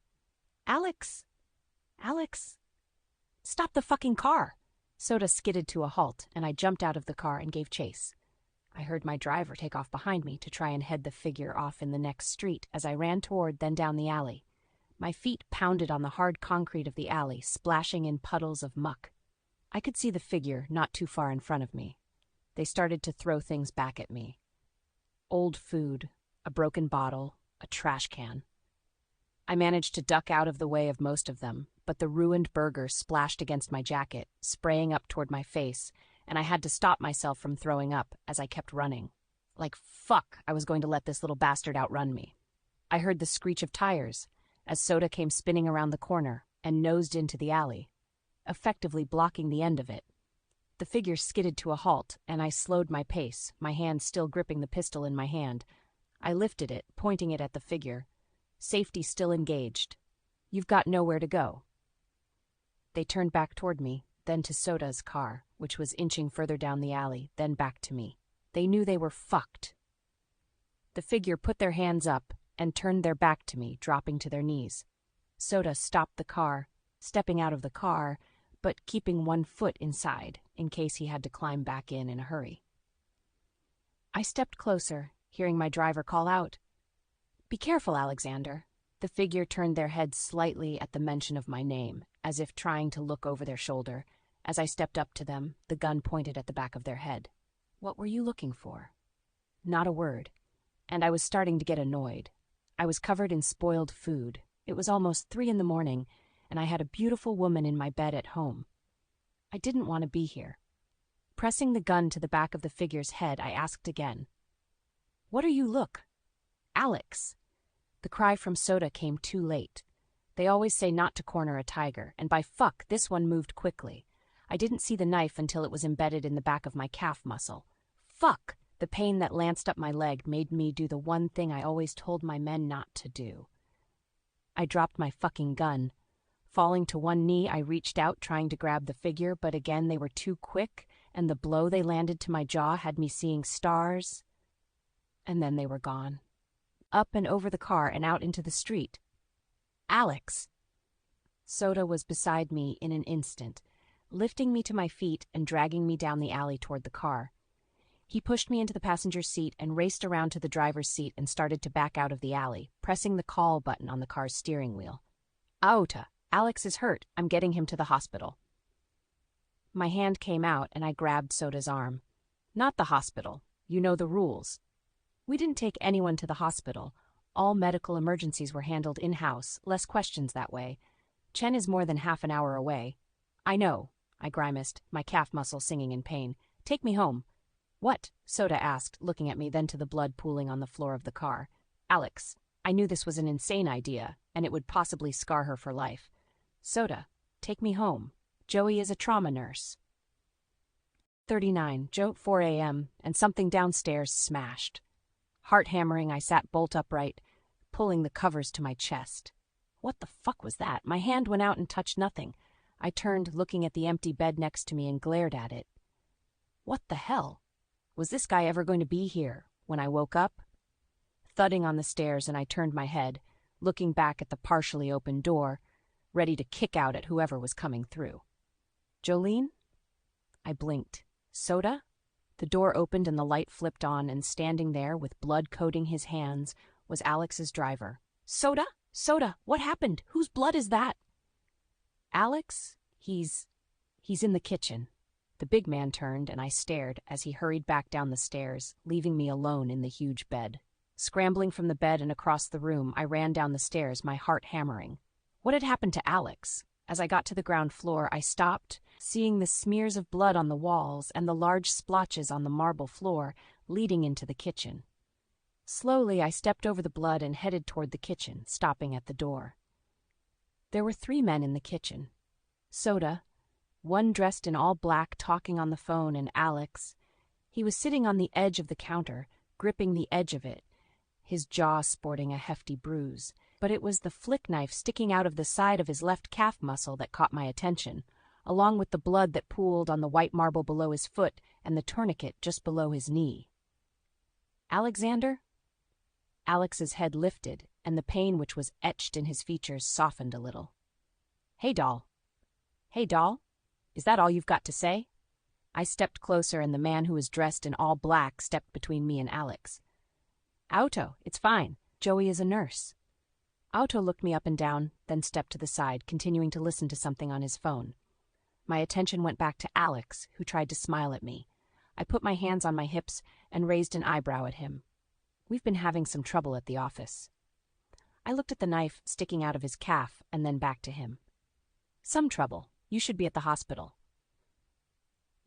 Alex! Stop the fucking car! Soda skidded to a halt, and I jumped out of the car and gave chase. I heard my driver take off behind me to try and head the figure off in the next street as I ran toward, then down the alley. My feet pounded on the hard concrete of the alley, splashing in puddles of muck. I could see the figure not too far in front of me. They started to throw things back at me. Old food, a broken bottle, a trash can. I managed to duck out of the way of most of them, but the ruined burger splashed against my jacket, spraying up toward my face, and I had to stop myself from throwing up as I kept running. Like fuck, I was going to let this little bastard outrun me. I heard the screech of tires as Soda came spinning around the corner and nosed into the alley, effectively blocking the end of it. The figure skidded to a halt, and I slowed my pace, my hand still gripping the pistol in my hand. I lifted it, pointing it at the figure. Safety still engaged. You've got nowhere to go. They turned back toward me, then to Soda's car, which was inching further down the alley, then back to me. They knew they were fucked. The figure put their hands up and turned their back to me, dropping to their knees. Soda stopped the car, stepping out of the car, but keeping one foot inside, in case he had to climb back in a hurry. I stepped closer, hearing my driver call out, "Be careful, Alexander." The figure turned their head slightly at the mention of my name, as if trying to look over their shoulder. As I stepped up to them, the gun pointed at the back of their head. What were you looking for? Not a word, and I was starting to get annoyed. I was covered in spoiled food. It was almost 3 a.m, and I had a beautiful woman in my bed at home. I didn't want to be here. Pressing the gun to the back of the figure's head, I asked again, "What are you look?" "Alex." The cry from Soda came too late. They always say not to corner a tiger, and by fuck, this one moved quickly. I didn't see the knife until it was embedded in the back of my calf muscle. Fuck! The pain that lanced up my leg made me do the one thing I always told my men not to do. I dropped my fucking gun. Falling to one knee, I reached out trying to grab the figure, but again they were too quick, and the blow they landed to my jaw had me seeing stars. And then they were gone. Up and over the car and out into the street. Alex! Soda was beside me in an instant, lifting me to my feet and dragging me down the alley toward the car. He pushed me into the passenger seat and raced around to the driver's seat and started to back out of the alley, pressing the call button on the car's steering wheel. "Auta, Alex is hurt. I'm getting him to the hospital." My hand came out and I grabbed Soda's arm. "Not the hospital. You know the rules." We didn't take anyone to the hospital. All medical emergencies were handled in-house, less questions that way. Chen is more than half an hour away. "I know," I grimaced, my calf muscle singing in pain. "Take me home." "What?" Soda asked, looking at me, then to the blood pooling on the floor of the car. "Alex, I knew this was an insane idea, and it would possibly scar her for life. Soda, take me home. Joey is a trauma nurse." 39, Joe, 4 a.m., and something downstairs smashed. Heart hammering, I sat bolt upright, pulling the covers to my chest. What the fuck was that? My hand went out and touched nothing. I turned, looking at the empty bed next to me, and glared at it. What the hell? Was this guy ever going to be here when I woke up? Thudding on the stairs, and I turned my head, looking back at the partially open door, ready to kick out at whoever was coming through. "Jolene?" I blinked. "Soda?" The door opened and the light flipped on, and standing there, with blood coating his hands, was Alex's driver. "Soda? Soda, what happened? Whose blood is that?" Alex? He's in the kitchen." The big man turned, and I stared as he hurried back down the stairs, leaving me alone in the huge bed. Scrambling from the bed and across the room, I ran down the stairs, my heart hammering. What had happened to Alex? As I got to the ground floor, I stopped, seeing the smears of blood on the walls and the large splotches on the marble floor leading into the kitchen. Slowly, I stepped over the blood and headed toward the kitchen, stopping at the door. There were 3 men in the kitchen. Soda, one dressed in all black talking on the phone, and Alex. He was sitting on the edge of the counter, gripping the edge of it, his jaw sporting a hefty bruise. But it was the flick knife sticking out of the side of his left calf muscle that caught my attention, along with the blood that pooled on the white marble below his foot and the tourniquet just below his knee. "Alexander?" Alex's head lifted, and the pain which was etched in his features softened a little. "Hey, doll. Hey, doll. Is that all you've got to say?" I stepped closer, and the man who was dressed in all black stepped between me and Alex. "Auto, it's fine. Joey is a nurse." Auto looked me up and down, then stepped to the side, continuing to listen to something on his phone. My attention went back to Alex, who tried to smile at me. I put my hands on my hips and raised an eyebrow at him. "We've been having some trouble at the office." I looked at the knife sticking out of his calf and then back to him. "Some trouble. You should be at the hospital."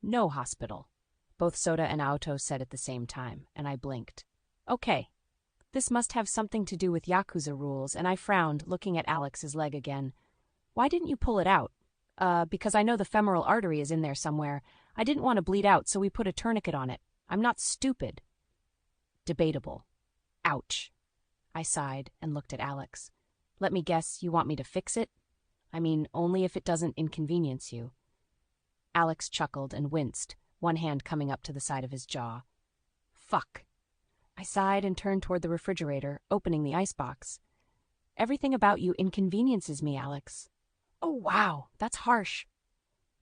"No hospital," both Soda and Auto said at the same time, and I blinked. "Okay. This must have something to do with Yakuza rules," and I frowned, looking at Alex's leg again. "Why didn't you pull it out?" Because I know the femoral artery is in there somewhere. I didn't want to bleed out, so we put a tourniquet on it. I'm not stupid." "Debatable. Ouch." I sighed and looked at Alex. "Let me guess, you want me to fix it? I mean, only if it doesn't inconvenience you." Alex chuckled and winced, one hand coming up to the side of his jaw. "Fuck." I sighed and turned toward the refrigerator, opening the icebox. "Everything about you inconveniences me, Alex." "Oh, wow, that's harsh."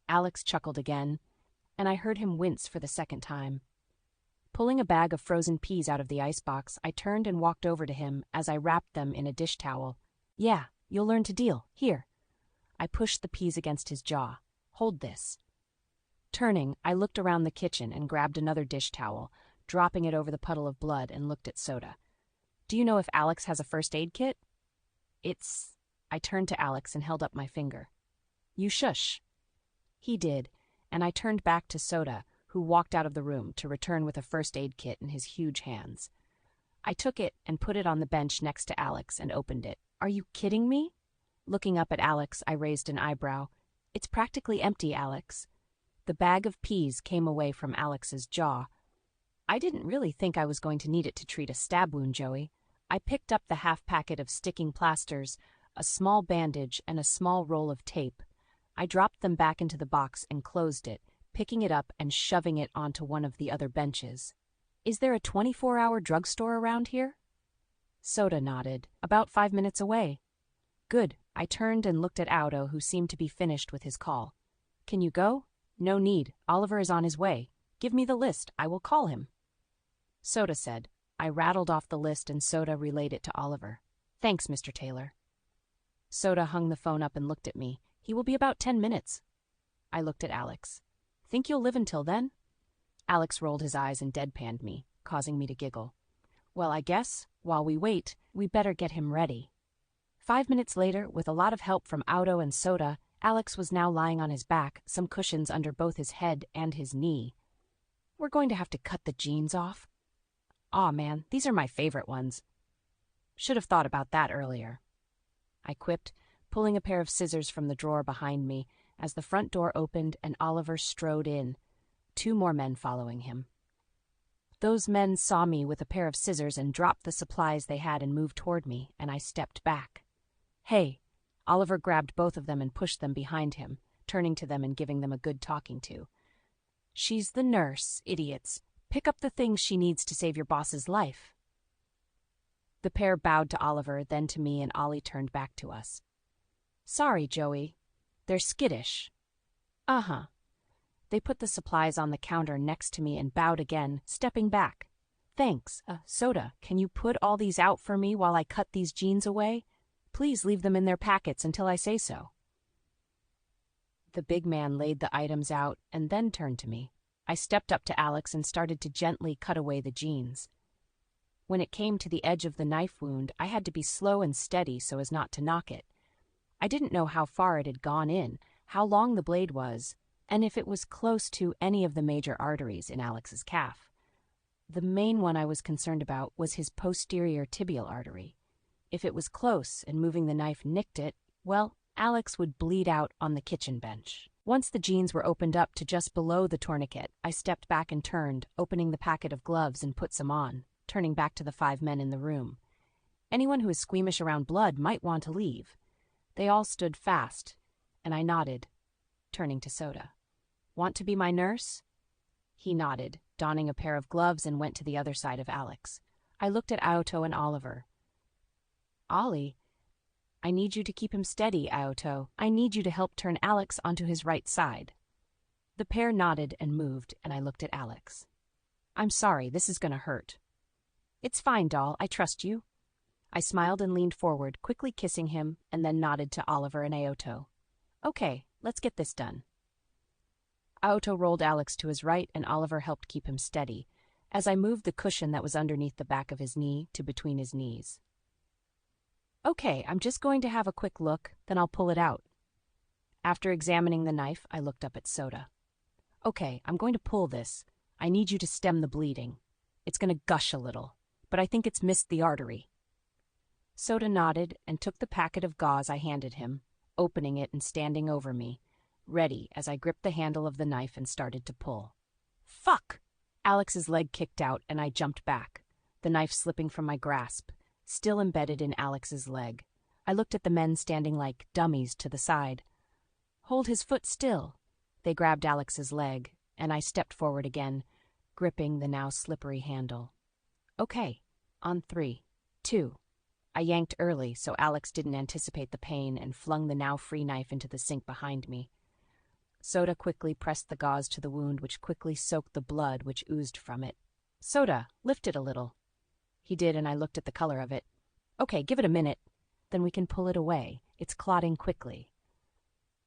Alex chuckled again, and I heard him wince for the second time. Pulling a bag of frozen peas out of the icebox, I turned and walked over to him as I wrapped them in a dish towel. "Yeah, you'll learn to deal. Here." I pushed the peas against his jaw. "Hold this." Turning, I looked around the kitchen and grabbed another dish towel, dropping it over the puddle of blood, and looked at Soda. "Do you know if Alex has a first aid kit?" I turned to Alex and held up my finger. "You shush." He did, and I turned back to Soda, who walked out of the room to return with a first aid kit in his huge hands. I took it and put it on the bench next to Alex and opened it. "Are you kidding me?" Looking up at Alex, I raised an eyebrow. "It's practically empty, Alex." The bag of peas came away from Alex's jaw. "I didn't really think I was going to need it to treat a stab wound, Joey." I picked up the half packet of sticking plasters, a small bandage, and a small roll of tape. I dropped them back into the box and closed it, picking it up and shoving it onto one of the other benches. "Is there a 24-hour drugstore around here?" Soda nodded. "About 5 minutes away." "Good." I turned and looked at Auto, who seemed to be finished with his call. "Can you go?" "No need. Oliver is on his way. Give me the list. I will call him." Soda said. I rattled off the list and Soda relayed it to Oliver. "Thanks, Mr. Taylor." Soda hung the phone up and looked at me. "He will be about 10 minutes. I looked at Alex. "Think you'll live until then?" Alex rolled his eyes and deadpanned me, causing me to giggle. "Well, I guess, while we wait, we better get him ready." 5 minutes later, with a lot of help from Auto and Soda, Alex was now lying on his back, some cushions under both his head and his knee. "We're going to have to cut the jeans off." "Aw, man, these are my favorite ones." "Should have thought about that earlier," I quipped, pulling a pair of scissors from the drawer behind me as the front door opened and Oliver strode in, 2 more men following him. Those men saw me with a pair of scissors and dropped the supplies they had and moved toward me, and I stepped back. "Hey." Oliver grabbed both of them and pushed them behind him, turning to them and giving them a good talking to. "She's the nurse, idiots. Pick up the things she needs to save your boss's life." The pair bowed to Oliver, then to me, and Ollie turned back to us. "Sorry, Joey. They're skittish." "Uh-huh." They put the supplies on the counter next to me and bowed again, stepping back. "Thanks. Soda, can you put all these out for me while I cut these jeans away? Please leave them in their packets until I say so." The big man laid the items out and then turned to me. I stepped up to Alex and started to gently cut away the jeans. When it came to the edge of the knife wound, I had to be slow and steady so as not to knock it. I didn't know how far it had gone in, how long the blade was, and if it was close to any of the major arteries in Alex's calf. The main one I was concerned about was his posterior tibial artery. If it was close and moving the knife nicked it, well, Alex would bleed out on the kitchen bench. Once the jeans were opened up to just below the tourniquet, I stepped back and turned, opening the packet of gloves and put some on, turning back to the 5 men in the room. Anyone who is squeamish around blood might want to leave. They all stood fast, and I nodded, turning to Soda. "Want to be my nurse?" He nodded, donning a pair of gloves, and went to the other side of Alex. I looked at Aoto and Oliver. "Ollie, I need you to keep him steady, Aoto. I need you to help turn Alex onto his right side." The pair nodded and moved, and I looked at Alex. "I'm sorry, this is gonna hurt." "It's fine, doll, I trust you." I smiled and leaned forward, quickly kissing him, and then nodded to Oliver and Aoto. "Okay, let's get this done." Aoto rolled Alex to his right, and Oliver helped keep him steady, as I moved the cushion that was underneath the back of his knee to between his knees. "Okay, I'm just going to have a quick look, then I'll pull it out." After examining the knife, I looked up at Soda. "Okay, I'm going to pull this. I need you to stem the bleeding. It's going to gush a little, but I think it's missed the artery." Soda nodded and took the packet of gauze I handed him, opening it and standing over me, ready as I gripped the handle of the knife and started to pull. "Fuck!" Alex's leg kicked out and I jumped back, the knife slipping from my grasp, still embedded in Alex's leg. I looked at the men standing like dummies to the side. "Hold his foot still." They grabbed Alex's leg, and I stepped forward again, gripping the now slippery handle. "Okay, on 3, 2. I yanked early so Alex didn't anticipate the pain and flung the now free knife into the sink behind me. Soda quickly pressed the gauze to the wound, which quickly soaked the blood which oozed from it. "Soda, lift it a little." He did, and I looked at the color of it. "Okay, give it a minute. Then we can pull it away. It's clotting quickly."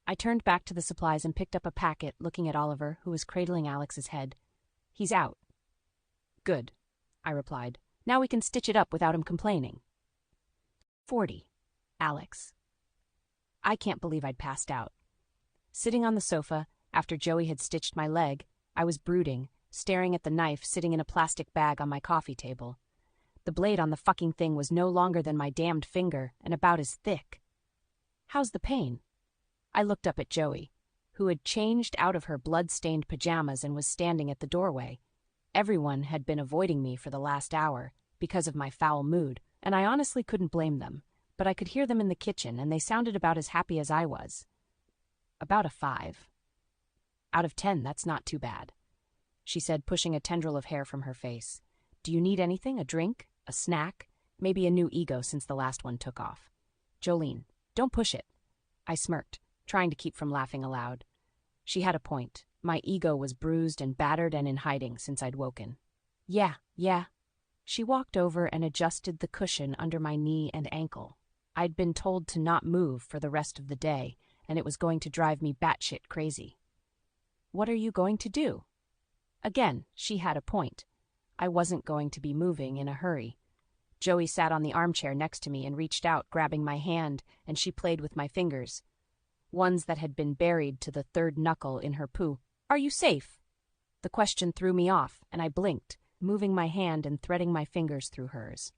I turned back to the supplies and picked up a packet, looking at Oliver, who was cradling Alex's head. "He's out." "Good," I replied. "Now we can stitch it up without him complaining." 40. Alex. I can't believe I'd passed out. Sitting on the sofa, after Joey had stitched my leg, I was brooding, staring at the knife sitting in a plastic bag on my coffee table. The blade on the fucking thing was no longer than my damned finger and about as thick. "How's the pain?" I looked up at Joey, who had changed out of her blood-stained pajamas and was standing at the doorway. Everyone had been avoiding me for the last hour because of my foul mood, and I honestly couldn't blame them, but I could hear them in the kitchen, and they sounded about as happy as I was. About a 5. "Out of 10, that's not too bad," she said, pushing a tendril of hair from her face. "Do you need anything? A drink? A snack? Maybe a new ego since the last one took off." "Jolene, don't push it." I smirked, trying to keep from laughing aloud. She had a point. My ego was bruised and battered and in hiding since I'd woken. Yeah. She walked over and adjusted the cushion under my knee and ankle. I'd been told to not move for the rest of the day, and it was going to drive me batshit crazy. "What are you going to do?" Again, she had a point. I wasn't going to be moving in a hurry. Joey sat on the armchair next to me and reached out, grabbing my hand, and she played with my fingers, ones that had been buried to the 3rd knuckle in her poo. "Are you safe?" The question threw me off, and I blinked, moving my hand and threading my fingers through hers.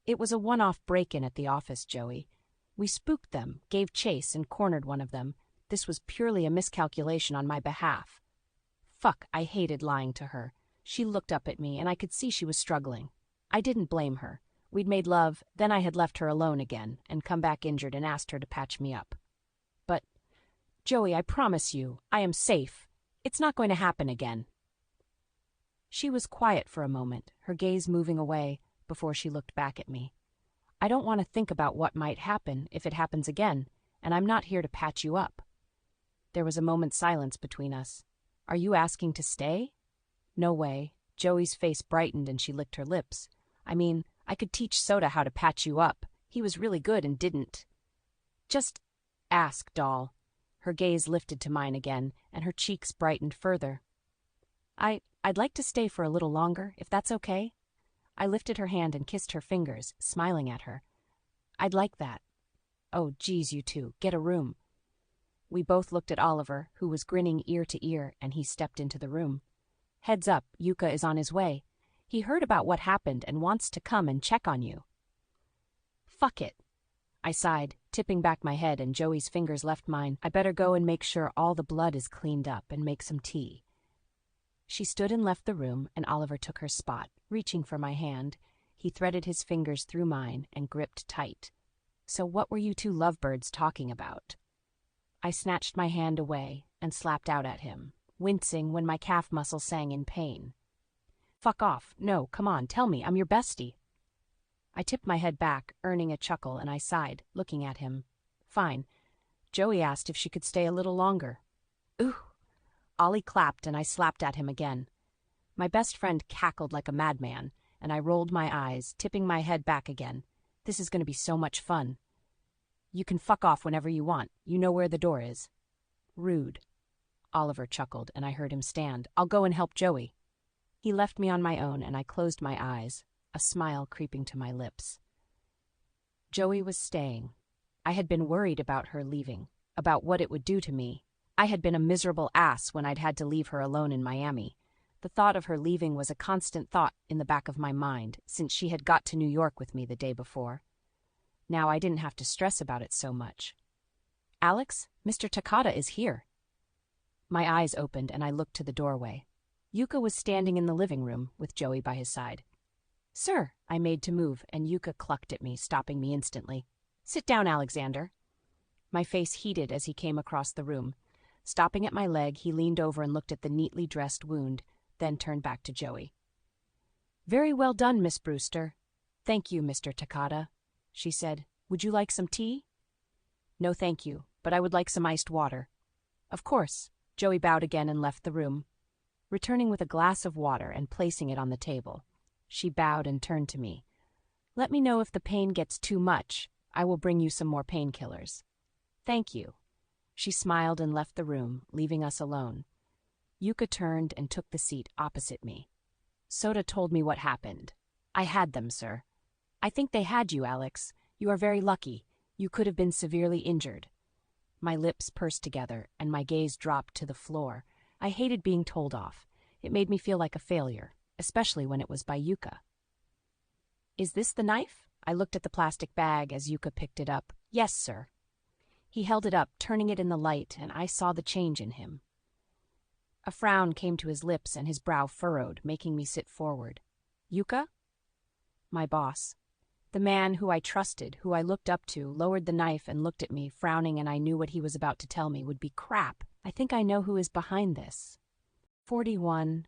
"It was a one-off break-in at the office, Joey. We spooked them, gave chase, and cornered one of them. This was purely a miscalculation on my behalf." Fuck, I hated lying to her. She looked up at me, and I could see she was struggling. I didn't blame her. We'd made love, then I had left her alone again, and come back injured and asked her to patch me up. "But, Joey, I promise you, I am safe. It's not going to happen again." She was quiet for a moment, her gaze moving away, before she looked back at me. "I don't want to think about what might happen if it happens again, and I'm not here to patch you up." There was a moment's silence between us. "Are you asking to stay?" "No way." Joey's face brightened and she licked her lips. "I mean, I could teach Soda how to patch you up. He was really good and didn't." "Just ask, doll." Her gaze lifted to mine again, and her cheeks brightened further. I'd like to stay for a little longer, if that's okay. I lifted her hand and kissed her fingers, smiling at her. I'd like that. Oh, geez, you two, get a room. We both looked at Oliver, who was grinning ear to ear, and he stepped into the room. Heads up, Yuka is on his way. He heard about what happened and wants to come and check on you. Fuck it. I sighed, tipping back my head, and Joey's fingers left mine. I better go and make sure all the blood is cleaned up and make some tea. She stood and left the room, and Oliver took her spot, reaching for my hand. He threaded his fingers through mine and gripped tight. So what were you two lovebirds talking about? I snatched my hand away and slapped out at him, wincing when my calf muscle sang in pain. Fuck off. No, come on, tell me, I'm your bestie. I tipped my head back, earning a chuckle, and I sighed, looking at him. Fine. Joey asked if she could stay a little longer. Ooh. Ollie clapped, and I slapped at him again. My best friend cackled like a madman, and I rolled my eyes, tipping my head back again. This is going to be so much fun. You can fuck off whenever you want. You know where the door is. Rude. Oliver chuckled, and I heard him stand. I'll go and help Joey. He left me on my own, and I closed my eyes, a smile creeping to my lips. Joey was staying. I had been worried about her leaving, about what it would do to me. I had been a miserable ass when I'd had to leave her alone in Miami. The thought of her leaving was a constant thought in the back of my mind, since she had got to New York with me the day before. Now I didn't have to stress about it so much. Alex, Mr. Takata is here. My eyes opened, and I looked to the doorway. Yuka was standing in the living room, with Joey by his side. Sir, I made to move, and Yuka clucked at me, stopping me instantly. Sit down, Alexander. My face heated as he came across the room. Stopping at my leg, he leaned over and looked at the neatly dressed wound, then turned back to Joey. Very well done, Miss Brewster. Thank you, Mr. Takata, she said. Would you like some tea? No, thank you, but I would like some iced water. Of course. Joey bowed again and left the room, returning with a glass of water and placing it on the table. She bowed and turned to me. Let me know if the pain gets too much. I will bring you some more painkillers. Thank you. She smiled and left the room, leaving us alone. Yuka turned and took the seat opposite me. Soda told me what happened. I had them, sir. I think they had you, Alex. You are very lucky. You could have been severely injured. My lips pursed together, and my gaze dropped to the floor. I hated being told off. It made me feel like a failure, especially when it was by Yuka. Is this the knife? I looked at the plastic bag as Yuka picked it up. Yes, sir. He held it up, turning it in the light, and I saw the change in him. A frown came to his lips and his brow furrowed, making me sit forward. Yuka? My boss. The man who I trusted, who I looked up to, lowered the knife and looked at me, frowning, and I knew what he was about to tell me would be crap. I think I know who is behind this. 41.